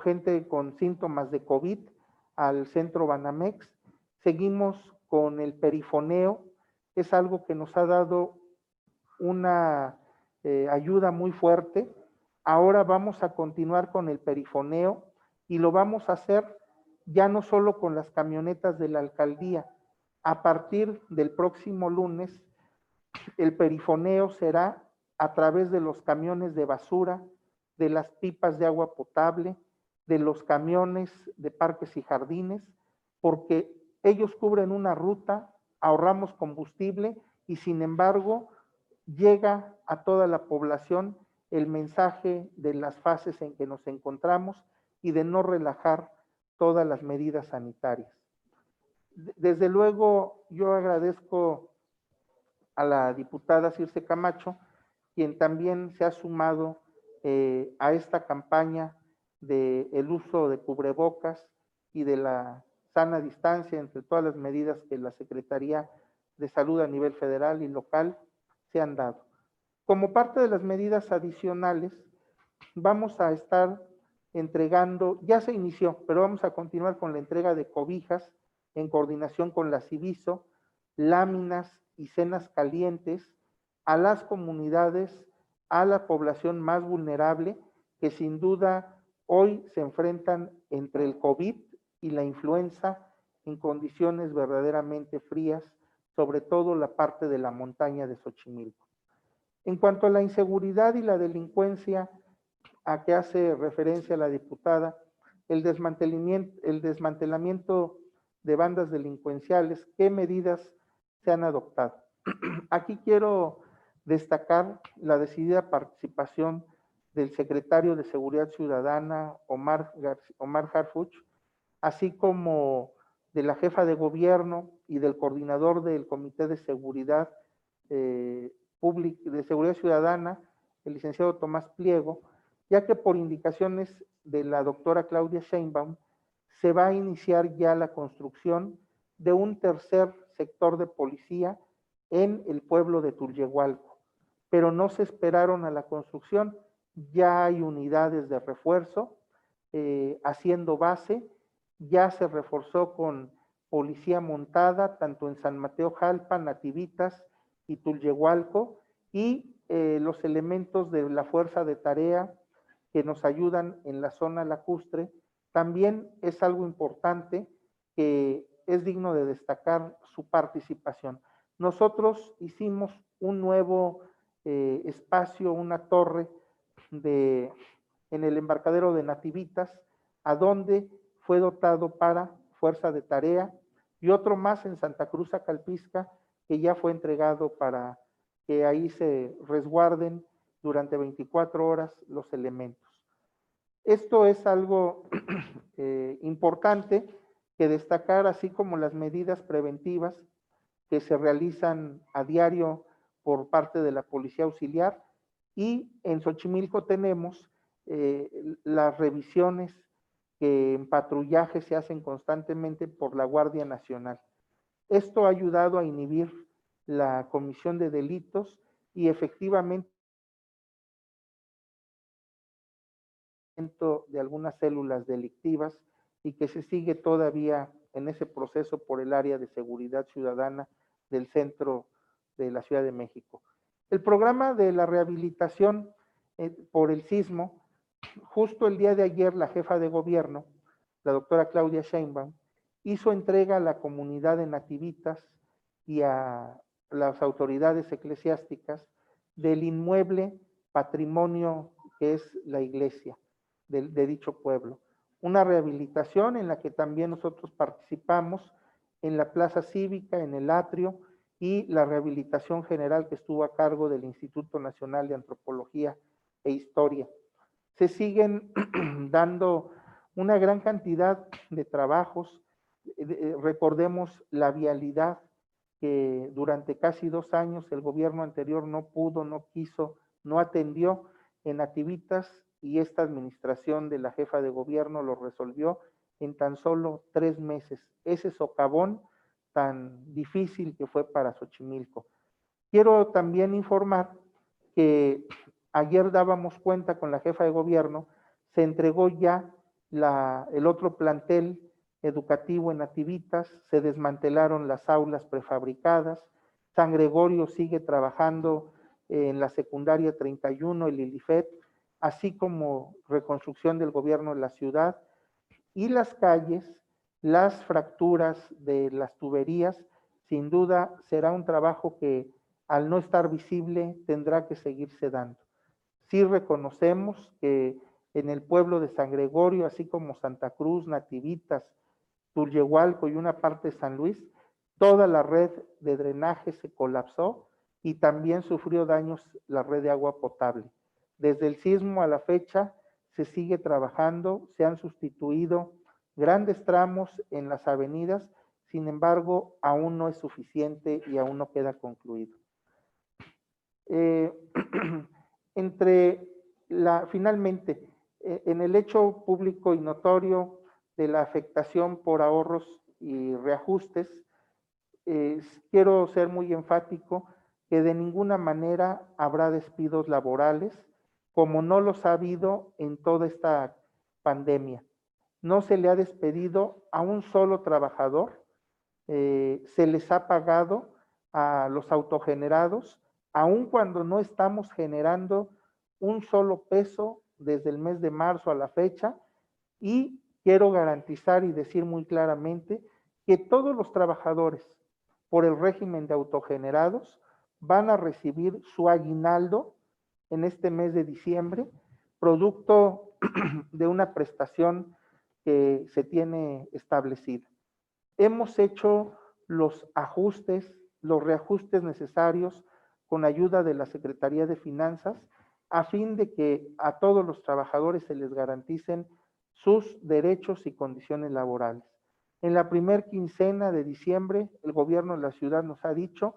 B: gente con síntomas de COVID al centro Banamex. Seguimos con el perifoneo, es algo que nos ha dado una ayuda muy fuerte. Ahora vamos a continuar con el perifoneo y lo vamos a hacer ya no solo con las camionetas de la alcaldía. A partir del próximo lunes, el perifoneo será a través de los camiones de basura, de las pipas de agua potable, de los camiones de parques y jardines, porque ellos cubren una ruta, ahorramos combustible y sin embargo llega a toda la población el mensaje de las fases en que nos encontramos y de no relajar todas las medidas sanitarias. Desde luego, yo agradezco a la diputada Circe Camacho, quien también se ha sumado a esta campaña del uso de cubrebocas y de la sana distancia entre todas las medidas que la Secretaría de Salud a nivel federal y local se han dado. Como parte de las medidas adicionales, vamos a estar entregando, ya se inició, pero vamos a continuar con la entrega de cobijas en coordinación con la Civiso, láminas y cenas calientes a las comunidades, a la población más vulnerable, que sin duda hoy se enfrentan entre el COVID y la influenza en condiciones verdaderamente frías, sobre todo la parte de la montaña de Xochimilco. En cuanto a la inseguridad y la delincuencia a que hace referencia la diputada, el desmantelamiento de bandas delincuenciales, ¿qué medidas se han adoptado? Aquí quiero destacar la decidida participación del secretario de Seguridad Ciudadana, Omar Harfuch, así como de la jefa de gobierno y del coordinador del Comité de Seguridad de Seguridad Ciudadana, el licenciado Tomás Pliego, ya que por indicaciones de la doctora Claudia Sheinbaum se va a iniciar ya la construcción de un tercer sector de policía en el pueblo de Tulyehualco, pero no se esperaron a la construcción, ya hay unidades de refuerzo haciendo base, ya se reforzó con policía montada tanto en San Mateo Jalpa, Nativitas y Tulyehualco, y los elementos de la fuerza de tarea que nos ayudan en la zona lacustre. También es algo importante que es digno de destacar su participación. Nosotros hicimos un nuevo espacio, una torre en el embarcadero de Nativitas, a donde fue dotado para fuerza de tarea, y otro más en Santa Cruz Acalpisca, que ya fue entregado para que ahí se resguarden durante 24 horas los elementos. Esto es algo importante que destacar, así como las medidas preventivas que se realizan a diario por parte de la Policía Auxiliar, y en Xochimilco tenemos las revisiones que en patrullaje se hacen constantemente por la Guardia Nacional. Esto ha ayudado a inhibir la comisión de delitos y efectivamente de algunas células delictivas, y que se sigue todavía en ese proceso por el área de seguridad ciudadana del centro de la Ciudad de México. El programa de la rehabilitación por el sismo, justo el día de ayer la jefa de gobierno, la doctora Claudia Sheinbaum, hizo entrega a la comunidad de Nativitas y a las autoridades eclesiásticas del inmueble patrimonio que es la iglesia de dicho pueblo. Una rehabilitación en la que también nosotros participamos en la plaza cívica, en el atrio, y la rehabilitación general que estuvo a cargo del Instituto Nacional de Antropología e Historia. Se siguen dando una gran cantidad de trabajos. Recordemos la vialidad que durante casi 2 años el gobierno anterior no pudo, no quiso, no atendió en Nativitas, y esta administración de la jefa de gobierno lo resolvió en tan solo 3 meses. Ese socavón tan difícil que fue para Xochimilco. Quiero también informar que ayer dábamos cuenta con la jefa de gobierno, se entregó ya el otro plantel educativo en Nativitas, se desmantelaron las aulas prefabricadas, San Gregorio sigue trabajando en la secundaria 31, el ILIFET, así como reconstrucción del gobierno de la ciudad, y las calles, las fracturas de las tuberías, sin duda será un trabajo que al no estar visible tendrá que seguirse dando. Sí reconocemos que en el pueblo de San Gregorio, así como Santa Cruz, Nativitas, Tulyehualco y una parte de San Luis, toda la red de drenaje se colapsó y también sufrió daños la red de agua potable. Desde el sismo a la fecha se sigue trabajando, se han sustituido grandes tramos en las avenidas, sin embargo, aún no es suficiente y aún no queda concluido. Finalmente, en el hecho público y notorio de la afectación por ahorros y reajustes, quiero ser muy enfático que de ninguna manera habrá despidos laborales, como no los ha habido en toda esta pandemia. No se le ha despedido a un solo trabajador, se les ha pagado a los autogenerados, aun cuando no estamos generando un solo peso desde el mes de marzo a la fecha, y quiero garantizar y decir muy claramente que todos los trabajadores por el régimen de autogenerados van a recibir su aguinaldo en este mes de diciembre, producto de una prestación que se tiene establecida. Hemos hecho los ajustes, los reajustes necesarios con ayuda de la Secretaría de Finanzas, a fin de que a todos los trabajadores se les garanticen sus derechos y condiciones laborales. En la primer quincena de diciembre, el gobierno de la ciudad nos ha dicho,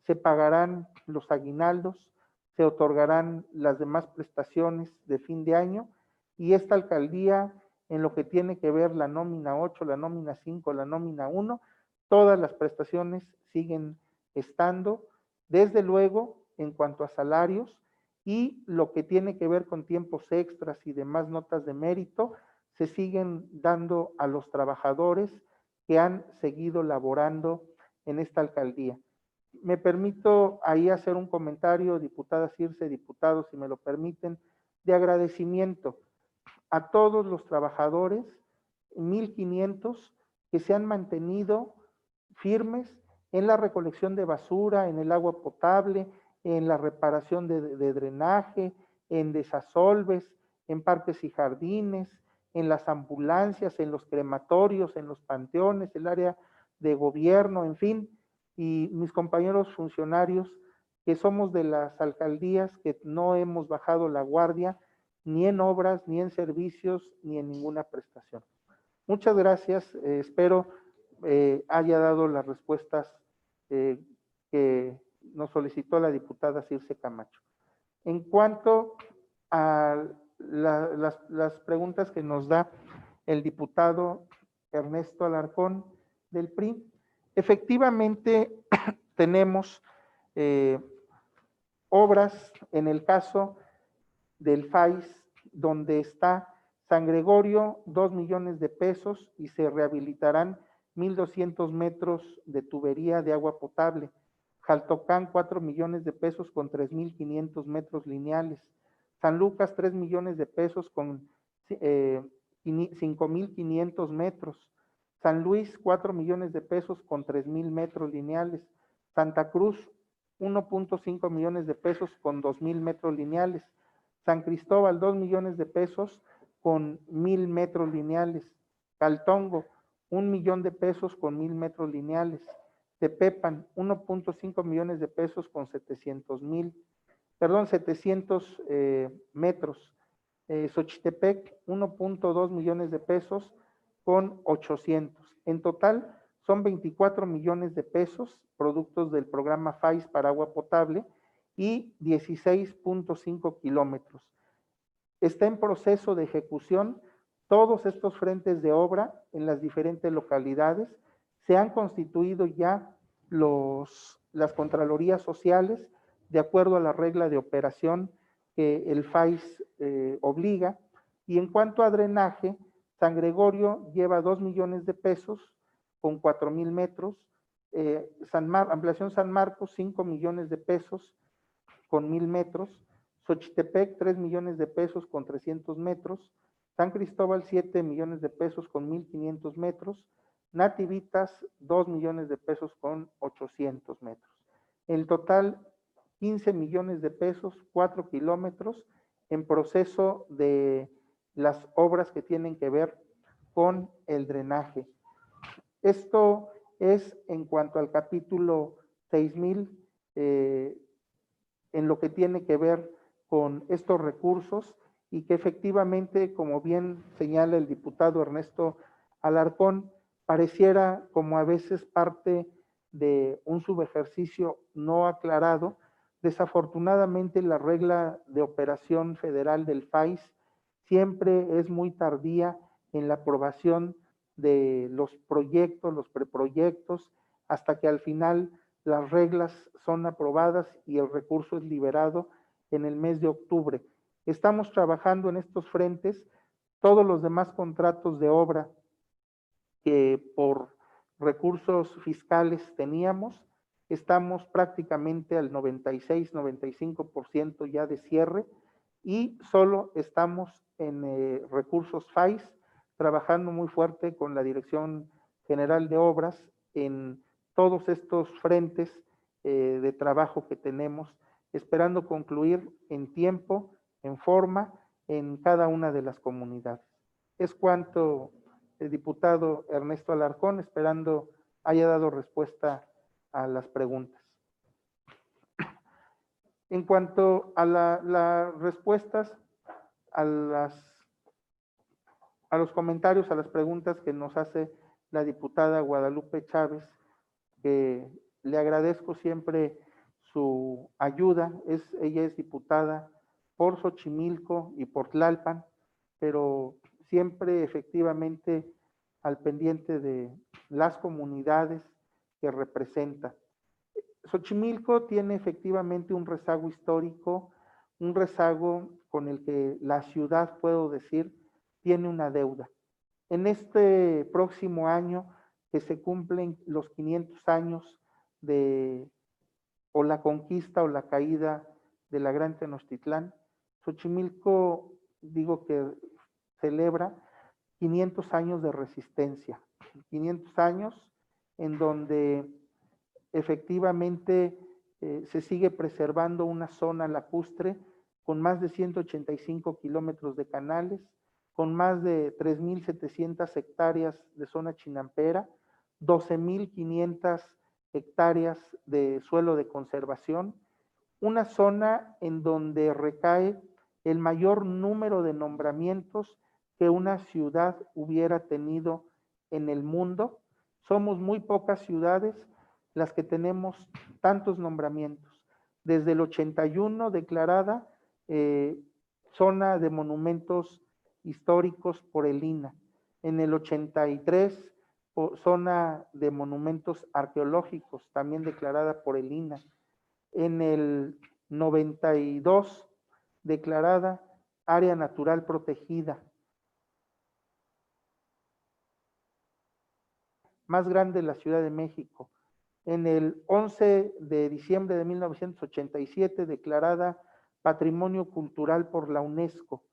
B: se pagarán los aguinaldos, se otorgarán las demás prestaciones de fin de año, y esta alcaldía, en lo que tiene que ver la nómina 8, la nómina 5, la nómina 1, todas las prestaciones siguen estando, desde luego, en cuanto a salarios, y lo que tiene que ver con tiempos extras y demás notas de mérito, se siguen dando a los trabajadores que han seguido laborando en esta alcaldía. Me permito ahí hacer un comentario, diputada Circe, diputados, si me lo permiten, de agradecimiento a todos los trabajadores, 1,500, que se han mantenido firmes en la recolección de basura, en el agua potable, en la reparación de drenaje, en desasolves, en parques y jardines, en las ambulancias, en los crematorios, en los panteones, el área de gobierno, en fin, y mis compañeros funcionarios que somos de las alcaldías que no hemos bajado la guardia ni en obras, ni en servicios, ni en ninguna prestación. Muchas gracias, espero haya dado las respuestas que nos solicitó la diputada Circe Camacho. En cuanto a las preguntas que nos da el diputado Ernesto Alarcón del PRI, efectivamente tenemos obras en el caso del FAIS, donde está San Gregorio, 2 millones de pesos y se rehabilitarán 1,200 metros de tubería de agua potable. Jaltocán, 4 millones de pesos con 3,500 metros lineales. San Lucas, 3 millones de pesos con 5,500 metros. San Luis, 4 millones de pesos con 3,000 metros lineales. Santa Cruz, 1.5 millones de pesos con 2,000 metros lineales. San Cristóbal, 2 millones de pesos con 1,000 metros lineales. Caltongo, 1 millón de pesos con 1,000 metros lineales. Tepepan, 1.5 millones de pesos con 700 metros. Xochitepec, 1.2 millones de pesos con 800. En total, son 24 millones de pesos, productos del programa FAIS para agua potable, y 16.5 kilómetros. Está en proceso de ejecución todos estos frentes de obra en las diferentes localidades. Se han constituido ya las contralorías sociales de acuerdo a la regla de operación que el FAIS obliga. Y en cuanto a drenaje, San Gregorio lleva 2 millones de pesos con 4,000 metros. Ampliación San Marcos, 5 millones de pesos con 1,000 metros. Xochitepec, 3 millones de pesos con 300 metros. San Cristóbal, 7 millones de pesos con 1,500 metros. Nativitas, 2 millones de pesos con 800 metros. En total, 15 millones de pesos, 4 kilómetros, en proceso de las obras que tienen que ver con el drenaje. Esto es en cuanto al capítulo 6,000, en lo que tiene que ver con estos recursos y que efectivamente, como bien señala el diputado Ernesto Alarcón, pareciera como a veces parte de un subejercicio no aclarado. Desafortunadamente, la regla de operación federal del FAIS siempre es muy tardía en la aprobación de los proyectos, los preproyectos, hasta que al final las reglas son aprobadas y el recurso es liberado en el mes de octubre. Estamos trabajando en estos frentes. Todos los demás contratos de obra que por recursos fiscales teníamos, estamos prácticamente al 96-95% ya de cierre y solo estamos en recursos FAIS, trabajando muy fuerte con la Dirección General de Obras en todos estos frentes de trabajo que tenemos, esperando concluir en tiempo, en forma, en cada una de las comunidades. Es cuanto, el diputado Ernesto Alarcón, esperando haya dado respuesta a las preguntas. En cuanto a las respuestas a los comentarios, a las preguntas que nos hace la diputada Guadalupe Chávez, que le agradezco siempre su ayuda. Ella es diputada por Xochimilco y por Tlalpan, pero siempre efectivamente al pendiente de las comunidades que representa. Xochimilco tiene efectivamente un rezago histórico, un rezago con el que la ciudad, puedo decir, tiene una deuda. En este próximo año que se cumplen los 500 años de o la conquista o la caída de la Gran Tenochtitlán, Xochimilco, digo que celebra 500 años de resistencia, 500 años en donde efectivamente se sigue preservando una zona lacustre con más de 185 kilómetros de canales, con más de 3.700 hectáreas de zona chinampera, 12.500 hectáreas de suelo de conservación, una zona en donde recae el mayor número de nombramientos que una ciudad hubiera tenido en el mundo. Somos muy pocas ciudades las que tenemos tantos nombramientos. Desde el 81 declarada zona de monumentos históricos por el INAH. En el 83 zona de monumentos arqueológicos, también declarada por el INAH. En el 92 declarada área natural protegida. Más grande la Ciudad de México. En el 11 de diciembre de 1987 declarada Patrimonio Cultural por la UNESCO.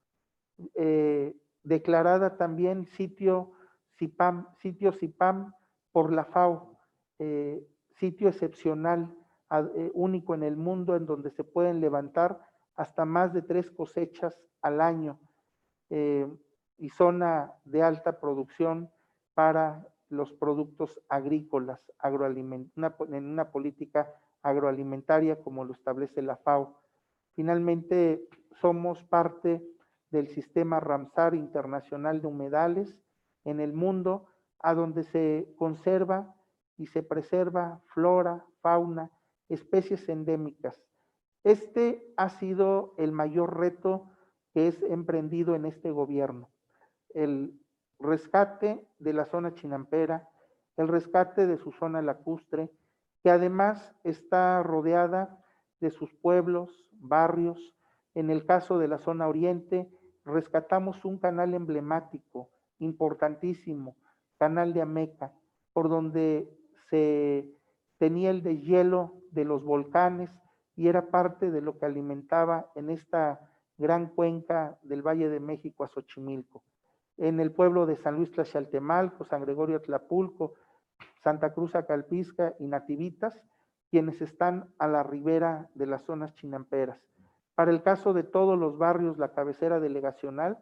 B: Declarada también sitio CIPAM por la FAO, sitio excepcional, único en el mundo, en donde se pueden levantar hasta más de 3 cosechas al año, y zona de alta producción para los productos agrícolas, en una política agroalimentaria como lo establece la FAO. Finalmente, somos parte del sistema Ramsar Internacional de Humedales en el mundo, a donde se conserva y se preserva flora, fauna, especies endémicas. Este ha sido el mayor reto que es emprendido en este gobierno: el rescate de la zona chinampera, el rescate de su zona lacustre, que además está rodeada de sus pueblos, barrios. En el caso de la zona oriente, rescatamos un canal emblemático, importantísimo, Canal de Ameca, por donde se tenía el deshielo de los volcanes y era parte de lo que alimentaba en esta gran cuenca del Valle de México a Xochimilco. En el pueblo de San Luis Tlaxcaltemalco, San Gregorio Tlapulco, Santa Cruz Acalpisca y Nativitas, quienes están a la ribera de las zonas chinamperas. Para el caso de todos los barrios, la cabecera delegacional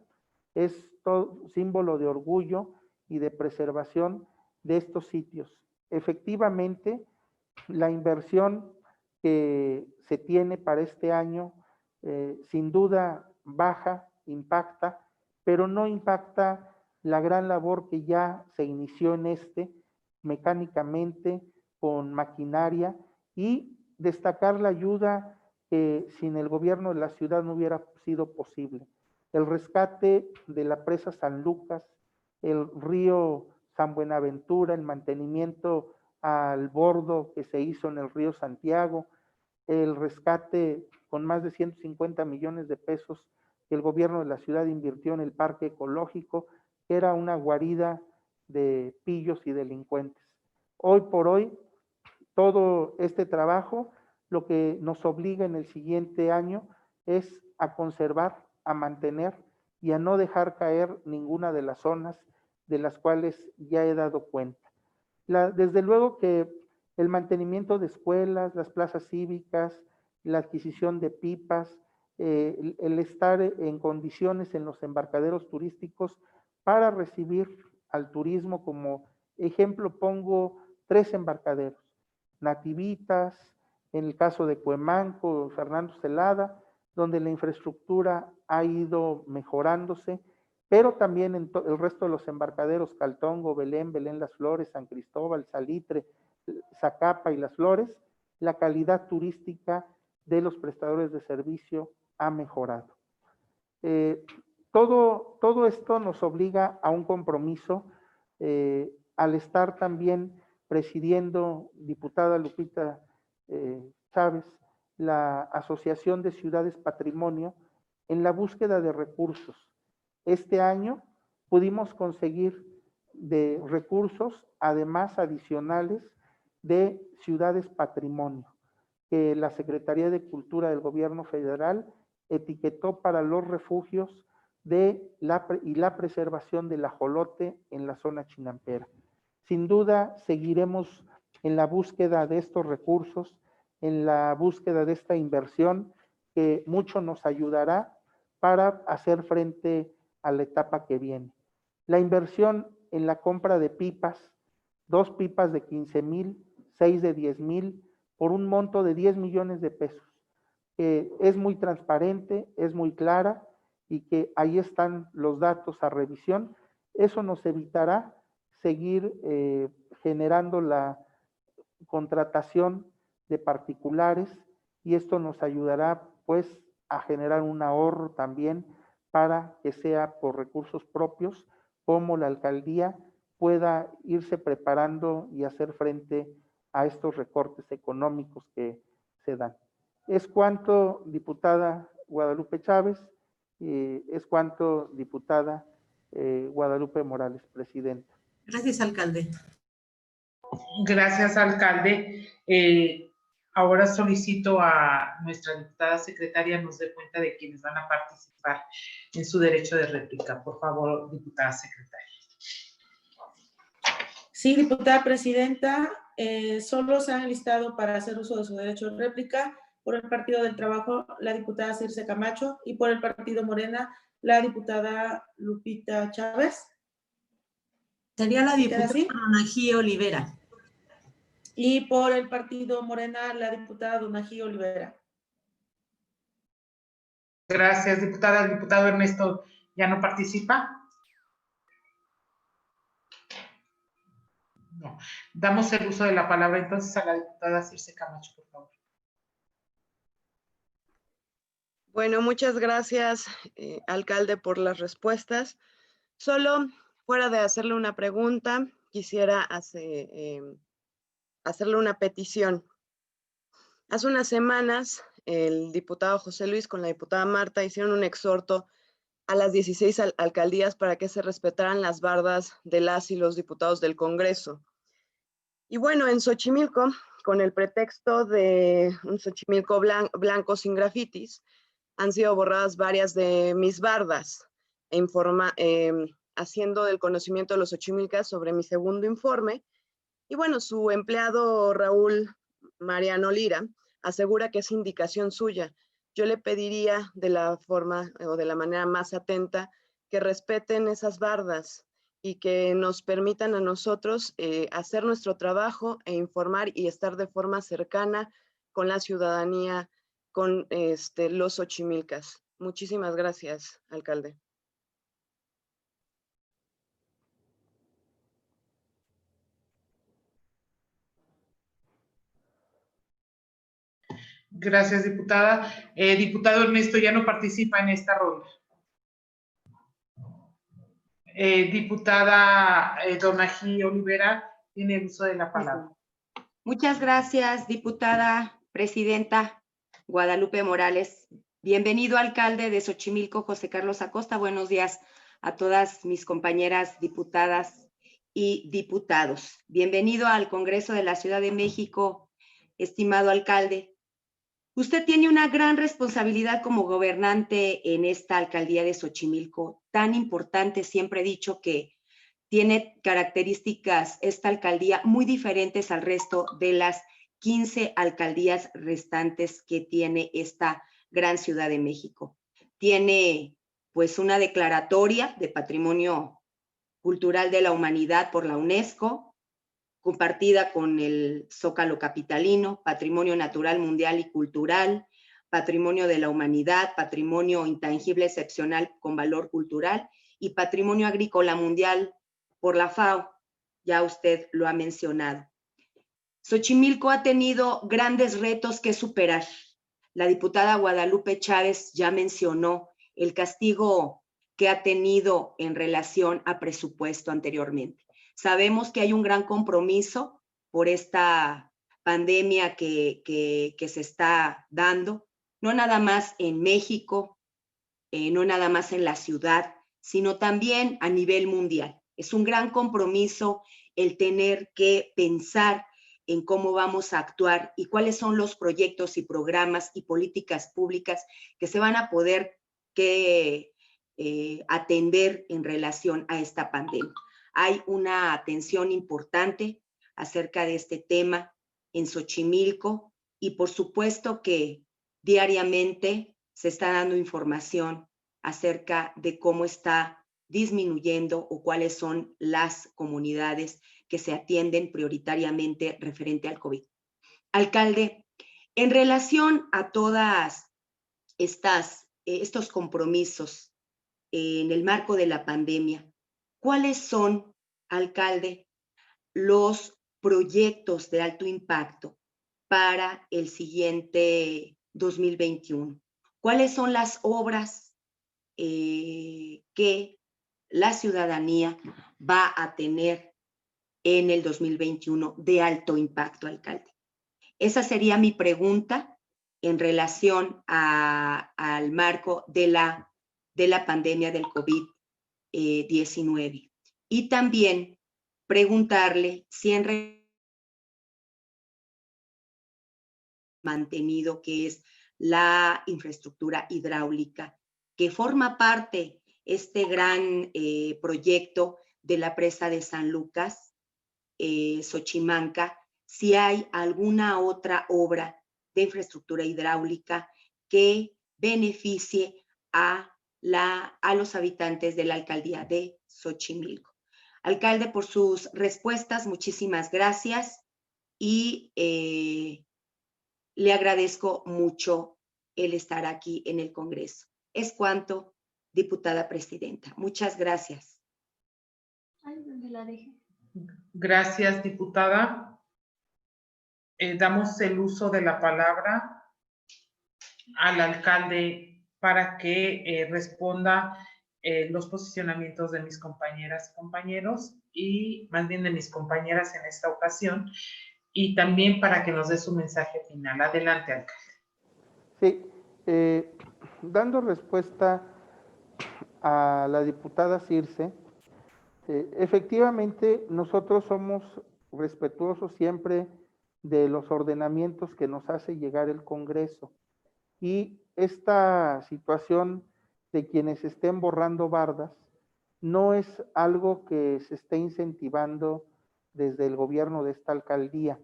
B: es todo símbolo de orgullo y de preservación de estos sitios. Efectivamente, la inversión que se tiene para este año, sin duda baja, impacta, pero no impacta la gran labor que ya se inició en mecánicamente, con maquinaria, y destacar la ayuda que sin el gobierno de la ciudad no hubiera sido posible. El rescate de la presa San Lucas, el río San Buenaventura, el mantenimiento al bordo que se hizo en el río Santiago, el rescate con más de 150 millones de pesos que el gobierno de la ciudad invirtió en el parque ecológico, que era una guarida de pillos y delincuentes. Hoy por hoy, todo este trabajo, lo que nos obliga en el siguiente año es a conservar, a mantener y a no dejar caer ninguna de las zonas de las cuales ya he dado cuenta. Desde luego que el mantenimiento de escuelas, las plazas cívicas, la adquisición de pipas, el estar en condiciones en los embarcaderos turísticos para recibir al turismo. Como ejemplo pongo 3 embarcaderos: Nativitas, en el caso de Cuemanco, Fernando Celada, donde la infraestructura ha ido mejorándose, pero también en el resto de los embarcaderos: Caltongo, Belén, Belén Las Flores, San Cristóbal, Salitre, Zacapa y Las Flores, la calidad turística de los prestadores de servicio ha mejorado. Todo esto nos obliga a un compromiso, al estar también presidiendo, diputada Lupita Chávez, la Asociación de Ciudades Patrimonio, en la búsqueda de recursos. Este año pudimos conseguir de recursos, además adicionales, de Ciudades Patrimonio, que la Secretaría de Cultura del Gobierno Federal etiquetó para los refugios y la preservación del ajolote en la zona chinampera. Sin duda, seguiremos en la búsqueda de estos recursos, en la búsqueda de esta inversión que mucho nos ayudará para hacer frente a la etapa que viene. La inversión en la compra de pipas, 2 pipas de 15,000, 6 de 10,000, por un monto de 10 millones de pesos. Es muy transparente, es muy clara y que ahí están los datos a revisión. Eso nos evitará seguir generando la contratación de particulares y esto nos ayudará pues a generar un ahorro también para que sea por recursos propios como la alcaldía pueda irse preparando y hacer frente a estos recortes económicos que se dan. Es cuanto, diputada Guadalupe Chávez, es cuanto, diputada Guadalupe Morales, presidenta.
F: Gracias, alcalde.
A: Gracias, alcalde. Ahora solicito a nuestra diputada secretaria nos dé cuenta de quienes van a participar en su derecho de réplica. Por favor, diputada secretaria.
C: Sí, diputada presidenta, solo se han enlistado para hacer uso de su derecho de réplica por el Partido del Trabajo la diputada Circe Camacho y por el Partido Morena la diputada Lupita Chávez.
F: Sería la diputada Donají Olivera.
C: Y por el Partido Morena la diputada Donají Olivera.
A: Gracias, diputada. El diputado Ernesto ya no participa. No. Damos el uso de la palabra entonces a la diputada Circe Camacho, por favor.
D: Bueno, muchas gracias, alcalde, por las respuestas. Solo fuera de hacerle una pregunta, quisiera hacerle una petición. Hace unas semanas, el diputado José Luis con la diputada Marta hicieron un exhorto a las 16 alcaldías para que se respetaran las bardas de las y los diputados del Congreso. Y bueno, en Xochimilco, con el pretexto de un Xochimilco blanco sin grafitis, han sido borradas varias de mis bardas, haciendo del conocimiento de los xochimilcas sobre mi segundo informe. Y bueno, su empleado Raúl Mariano Lira asegura que es indicación suya. Yo le pediría de la forma o de la manera más atenta que respeten esas bardas y que nos permitan a nosotros hacer nuestro trabajo e informar y estar de forma cercana con la ciudadanía, con los xochimilcas. Muchísimas gracias, alcalde.
A: Gracias, diputada. Diputado Ernesto ya no participa en esta ronda. Diputada Donají Olivera tiene el uso de la palabra.
G: Muchas gracias, diputada presidenta Guadalupe Morales. Bienvenido, alcalde de Xochimilco, José Carlos Acosta. Buenos días a todas mis compañeras diputadas y diputados. Bienvenido al Congreso de la Ciudad de México, estimado alcalde. Usted tiene una gran responsabilidad como gobernante en esta alcaldía de Xochimilco, tan importante. Siempre he dicho que tiene características esta alcaldía muy diferentes al resto de las 15 alcaldías restantes que tiene esta gran Ciudad de México. Tiene pues una declaratoria de Patrimonio Cultural de la Humanidad por la UNESCO, compartida con el Zócalo capitalino, Patrimonio Natural Mundial y Cultural, Patrimonio de la Humanidad, Patrimonio Intangible Excepcional con Valor Cultural y Patrimonio Agrícola Mundial por la FAO, ya usted lo ha mencionado. Xochimilco ha tenido grandes retos que superar. La diputada Guadalupe Chávez ya mencionó el castigo que ha tenido en relación a presupuesto anteriormente. Sabemos que hay un gran compromiso por esta pandemia que se está dando, no nada más en México, no nada más en la ciudad, sino también a nivel mundial. Es un gran compromiso el tener que pensar en cómo vamos a actuar y cuáles son los proyectos y programas y políticas públicas que se van a poder atender en relación a esta pandemia. Hay una atención importante acerca de este tema en Xochimilco y por supuesto que diariamente se está dando información acerca de cómo está disminuyendo o cuáles son las comunidades que se atienden prioritariamente referente al COVID. Alcalde, en relación a todas estos compromisos en el marco de la pandemia, ¿cuáles son, alcalde, los proyectos de alto impacto para el siguiente 2021? ¿Cuáles son las obras que la ciudadanía va a tener en el 2021 de alto impacto, alcalde? Esa sería mi pregunta en relación al marco de la pandemia del COVID-19. Y también preguntarle si en mantenido, que es la infraestructura hidráulica, que forma parte este gran proyecto de la presa de San Lucas, Xochimanca, si hay alguna otra obra de infraestructura hidráulica que beneficie a los habitantes de la alcaldía de Xochimilco. Alcalde, por sus respuestas, muchísimas gracias y le agradezco mucho el estar aquí en el Congreso. Es cuanto, diputada presidenta. Muchas gracias.
F: Ay, ¿dónde la dejé?
A: Gracias, diputada. Damos el uso de la palabra al alcalde para que responda los posicionamientos de mis compañeras y compañeros, y más bien de mis compañeras en esta ocasión, y también para que nos dé su mensaje final. Adelante, alcalde.
B: Sí, dando respuesta a la diputada Circe, efectivamente nosotros somos respetuosos siempre de los ordenamientos que nos hace llegar el Congreso, y esta situación de quienes estén borrando bardas no es algo que se esté incentivando desde el gobierno de esta alcaldía.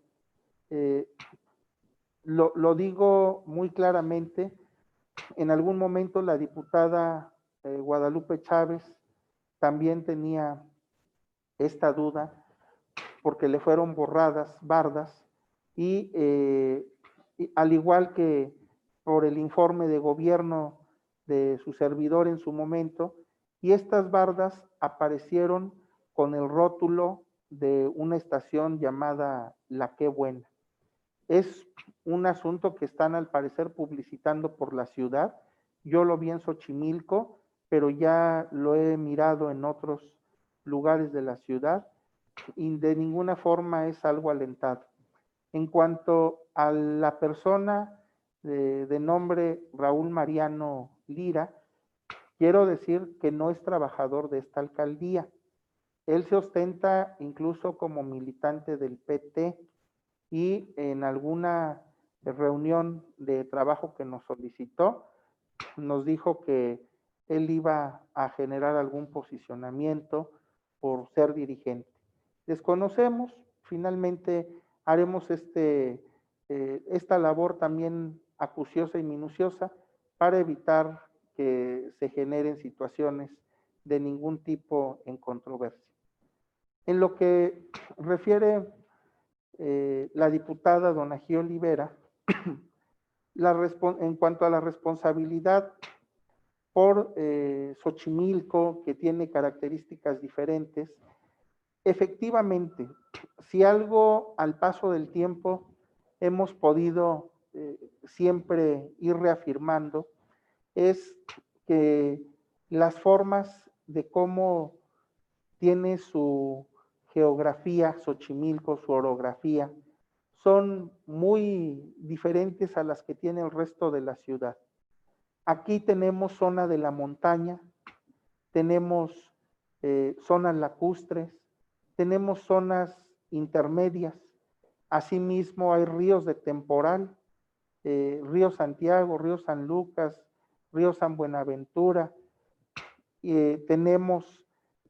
B: Lo digo muy claramente. En algún momento la diputada Guadalupe Chávez también tenía esta duda porque le fueron borradas bardas, y al igual que por el informe de gobierno de su servidor en su momento, y estas bardas aparecieron con el rótulo de una estación llamada La Qué Buena. Es un asunto que están al parecer publicitando por la ciudad. Yo lo vi en Xochimilco, pero ya lo he mirado en otros lugares de la ciudad y de ninguna forma es algo alentado. En cuanto a la persona de nombre Raúl Mariano Lira, quiero decir que no es trabajador de esta alcaldía. Él se ostenta incluso como militante del PT, y en alguna reunión de trabajo que nos solicitó, nos dijo que él iba a generar algún posicionamiento por ser dirigente. Desconocemos, finalmente haremos esta labor también acuciosa y minuciosa para evitar que se generen situaciones de ningún tipo en controversia. En lo que refiere la diputada Donají Olivera, en cuanto a la responsabilidad por Xochimilco, que tiene características diferentes, efectivamente, si algo al paso del tiempo hemos podido siempre ir reafirmando, es que las formas de cómo tiene su geografía Xochimilco, su orografía, son muy diferentes a las que tiene el resto de la ciudad. Aquí tenemos zona de la montaña, tenemos zonas lacustres, tenemos zonas intermedias, asimismo hay ríos de temporal, río Santiago, río San Lucas, río San Buenaventura, tenemos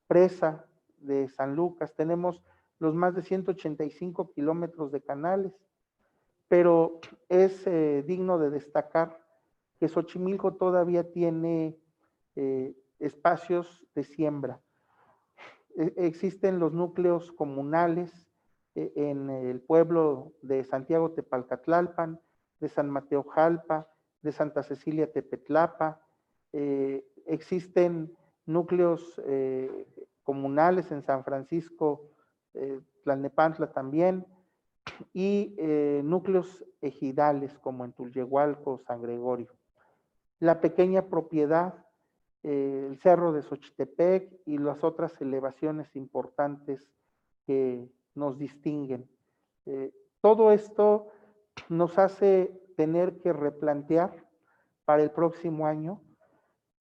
B: presa de San Lucas, tenemos los más de 185 kilómetros de canales, pero es digno de destacar que Xochimilco todavía tiene espacios de siembra. Existen los núcleos comunales en el pueblo de Santiago Tepalcatlalpan, de San Mateo Jalpa, de Santa Cecilia Tepetlapa. Existen núcleos comunales en San Francisco Tlalnepantla también, y núcleos ejidales como en Tulyehualco, San Gregorio. La pequeña propiedad, el Cerro de Xochitepec y las otras elevaciones importantes que nos distinguen. Todo esto nos hace tener que replantear para el próximo año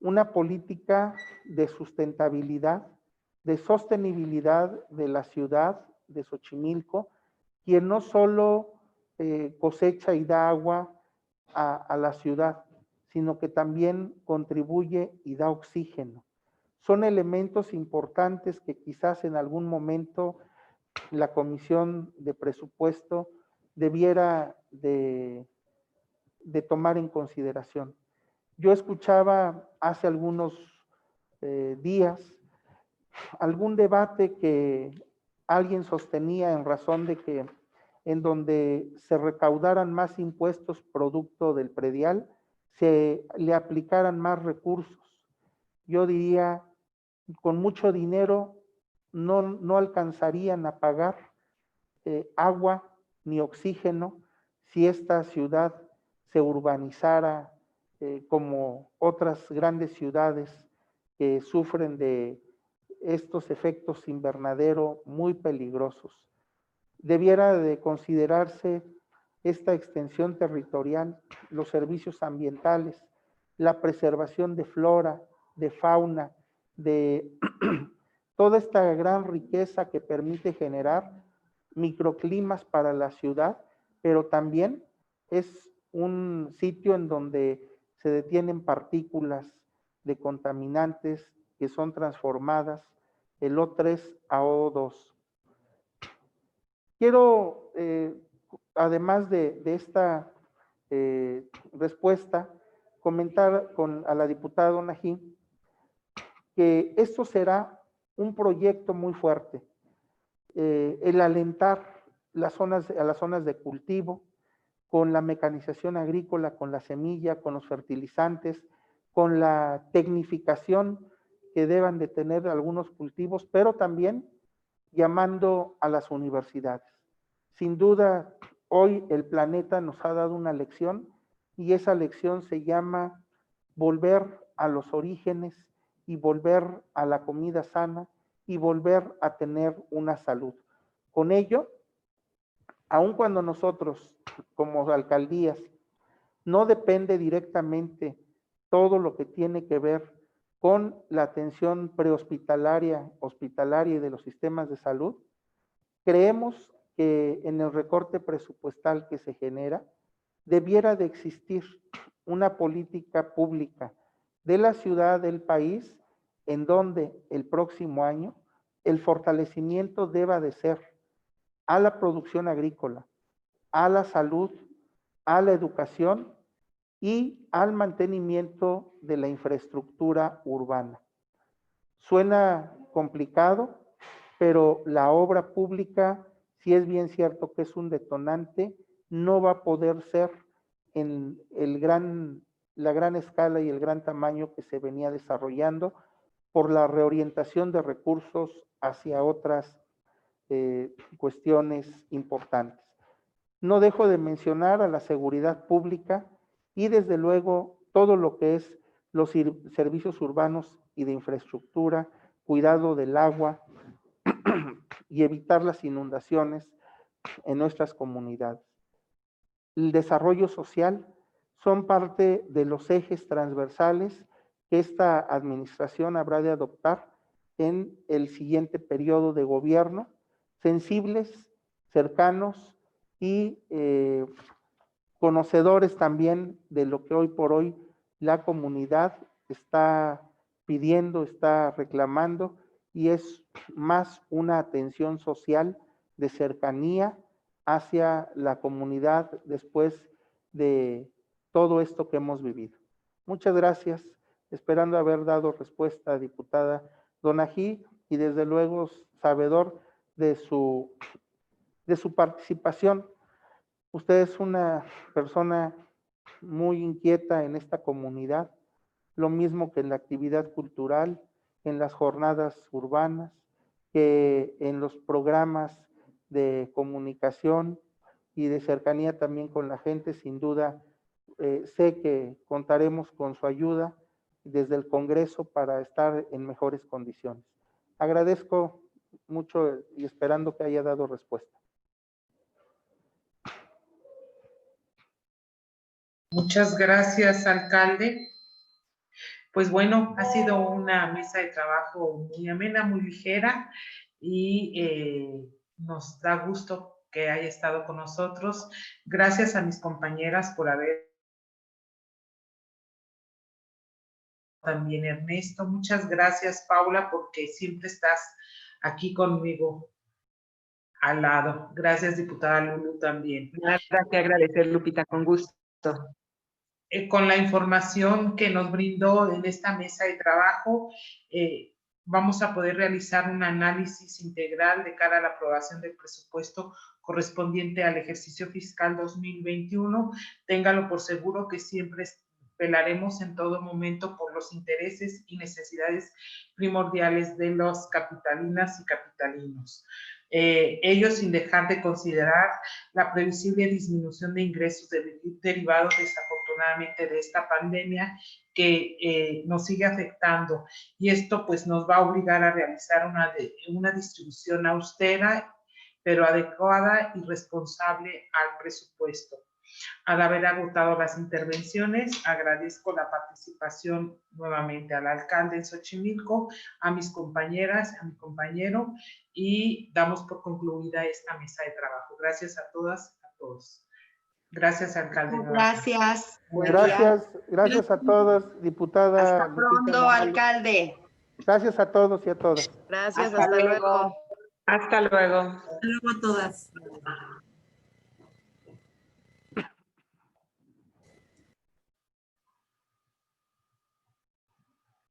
B: una política de sustentabilidad, de sostenibilidad de la ciudad de Xochimilco, quien no solo cosecha y da agua a la ciudad, sino que también contribuye y da oxígeno. Son elementos importantes que quizás en algún momento la Comisión de Presupuesto debiera de tomar en consideración. Yo escuchaba hace algunos días algún debate que alguien sostenía en razón de que en donde se recaudaran más impuestos producto del predial, se le aplicaran más recursos. Yo diría, con mucho dinero no alcanzarían a pagar agua ni oxígeno si esta ciudad se urbanizara como otras grandes ciudades que sufren de estos efectos invernadero muy peligrosos. Debiera de considerarse esta extensión territorial, los servicios ambientales, la preservación de flora, de fauna, de toda esta gran riqueza que permite generar microclimas para la ciudad, pero también es un sitio en donde se detienen partículas de contaminantes que son transformadas el O3 a O2. Quiero, además de esta respuesta, comentar a la diputada Donají que esto será un proyecto muy fuerte. El alentar a las zonas de cultivo, con la mecanización agrícola, con la semilla, con los fertilizantes, con la tecnificación que deban de tener algunos cultivos, pero también llamando a las universidades. Sin duda, hoy el planeta nos ha dado una lección y esa lección se llama volver a los orígenes y volver a la comida sana y volver a tener una salud. Con ello, aun cuando nosotros como alcaldías no depende directamente todo lo que tiene que ver con la atención prehospitalaria, hospitalaria y de los sistemas de salud, creemos que en el recorte presupuestal que se genera, debiera de existir una política pública de la ciudad, del país, en donde el próximo año el fortalecimiento deba de ser a la producción agrícola, a la salud, a la educación y al mantenimiento de la infraestructura urbana. Suena complicado, pero la obra pública, si es bien cierto que es un detonante, no va a poder ser en la gran escala y el gran tamaño que se venía desarrollando por la reorientación de recursos hacia otras cuestiones importantes. No dejo de mencionar a la seguridad pública y desde luego todo lo que es los servicios urbanos y de infraestructura, cuidado del agua y evitar las inundaciones en nuestras comunidades. El desarrollo social son parte de los ejes transversales que esta administración habrá de adoptar en el siguiente periodo de gobierno, sensibles, cercanos y conocedores también de lo que hoy por hoy la comunidad está pidiendo, está reclamando, y es más una atención social de cercanía hacia la comunidad después de todo esto que hemos vivido. Muchas gracias, esperando haber dado respuesta, diputada Donají, y desde luego sabedor de su participación. Usted es una persona muy inquieta en esta comunidad, lo mismo que en la actividad cultural, en las jornadas urbanas, que en los programas de comunicación y de cercanía también con la gente. Sin duda, sé que contaremos con su ayuda desde el Congreso para estar en mejores condiciones. Agradezco mucho y esperando que haya dado respuesta.
A: Muchas gracias, alcalde. Pues bueno, ha sido una mesa de trabajo muy amena, muy ligera, y nos da gusto que haya estado con nosotros. Gracias a mis compañeras por haber... También Ernesto, muchas gracias, Paula, porque siempre estás aquí conmigo al lado. Gracias, diputada Lulu, también.
G: Nada que agradecer, Lupita, con gusto.
A: Con la información que nos brindó en esta mesa de trabajo, vamos a poder realizar un análisis integral de cara a la aprobación del presupuesto correspondiente al ejercicio fiscal 2021. Téngalo por seguro que siempre velaremos en todo momento por los intereses y necesidades primordiales de los capitalinas y capitalinos. Ellos sin dejar de considerar la previsible disminución de ingresos derivados desafortunadamente de esta pandemia que nos sigue afectando, y esto pues nos va a obligar a realizar una distribución austera pero adecuada y responsable al presupuesto. Al haber agotado las intervenciones, agradezco la participación nuevamente al alcalde en Xochimilco, a mis compañeras, a mi compañero, y damos por concluida esta mesa de trabajo. Gracias a todas, a todos. Gracias, alcalde.
G: Gracias.
B: Gracias a todos, diputada.
G: Hasta pronto, alcalde.
B: Gracias a todos y a todas.
D: Gracias, hasta luego.
G: Hasta luego.
F: Hasta luego a todas.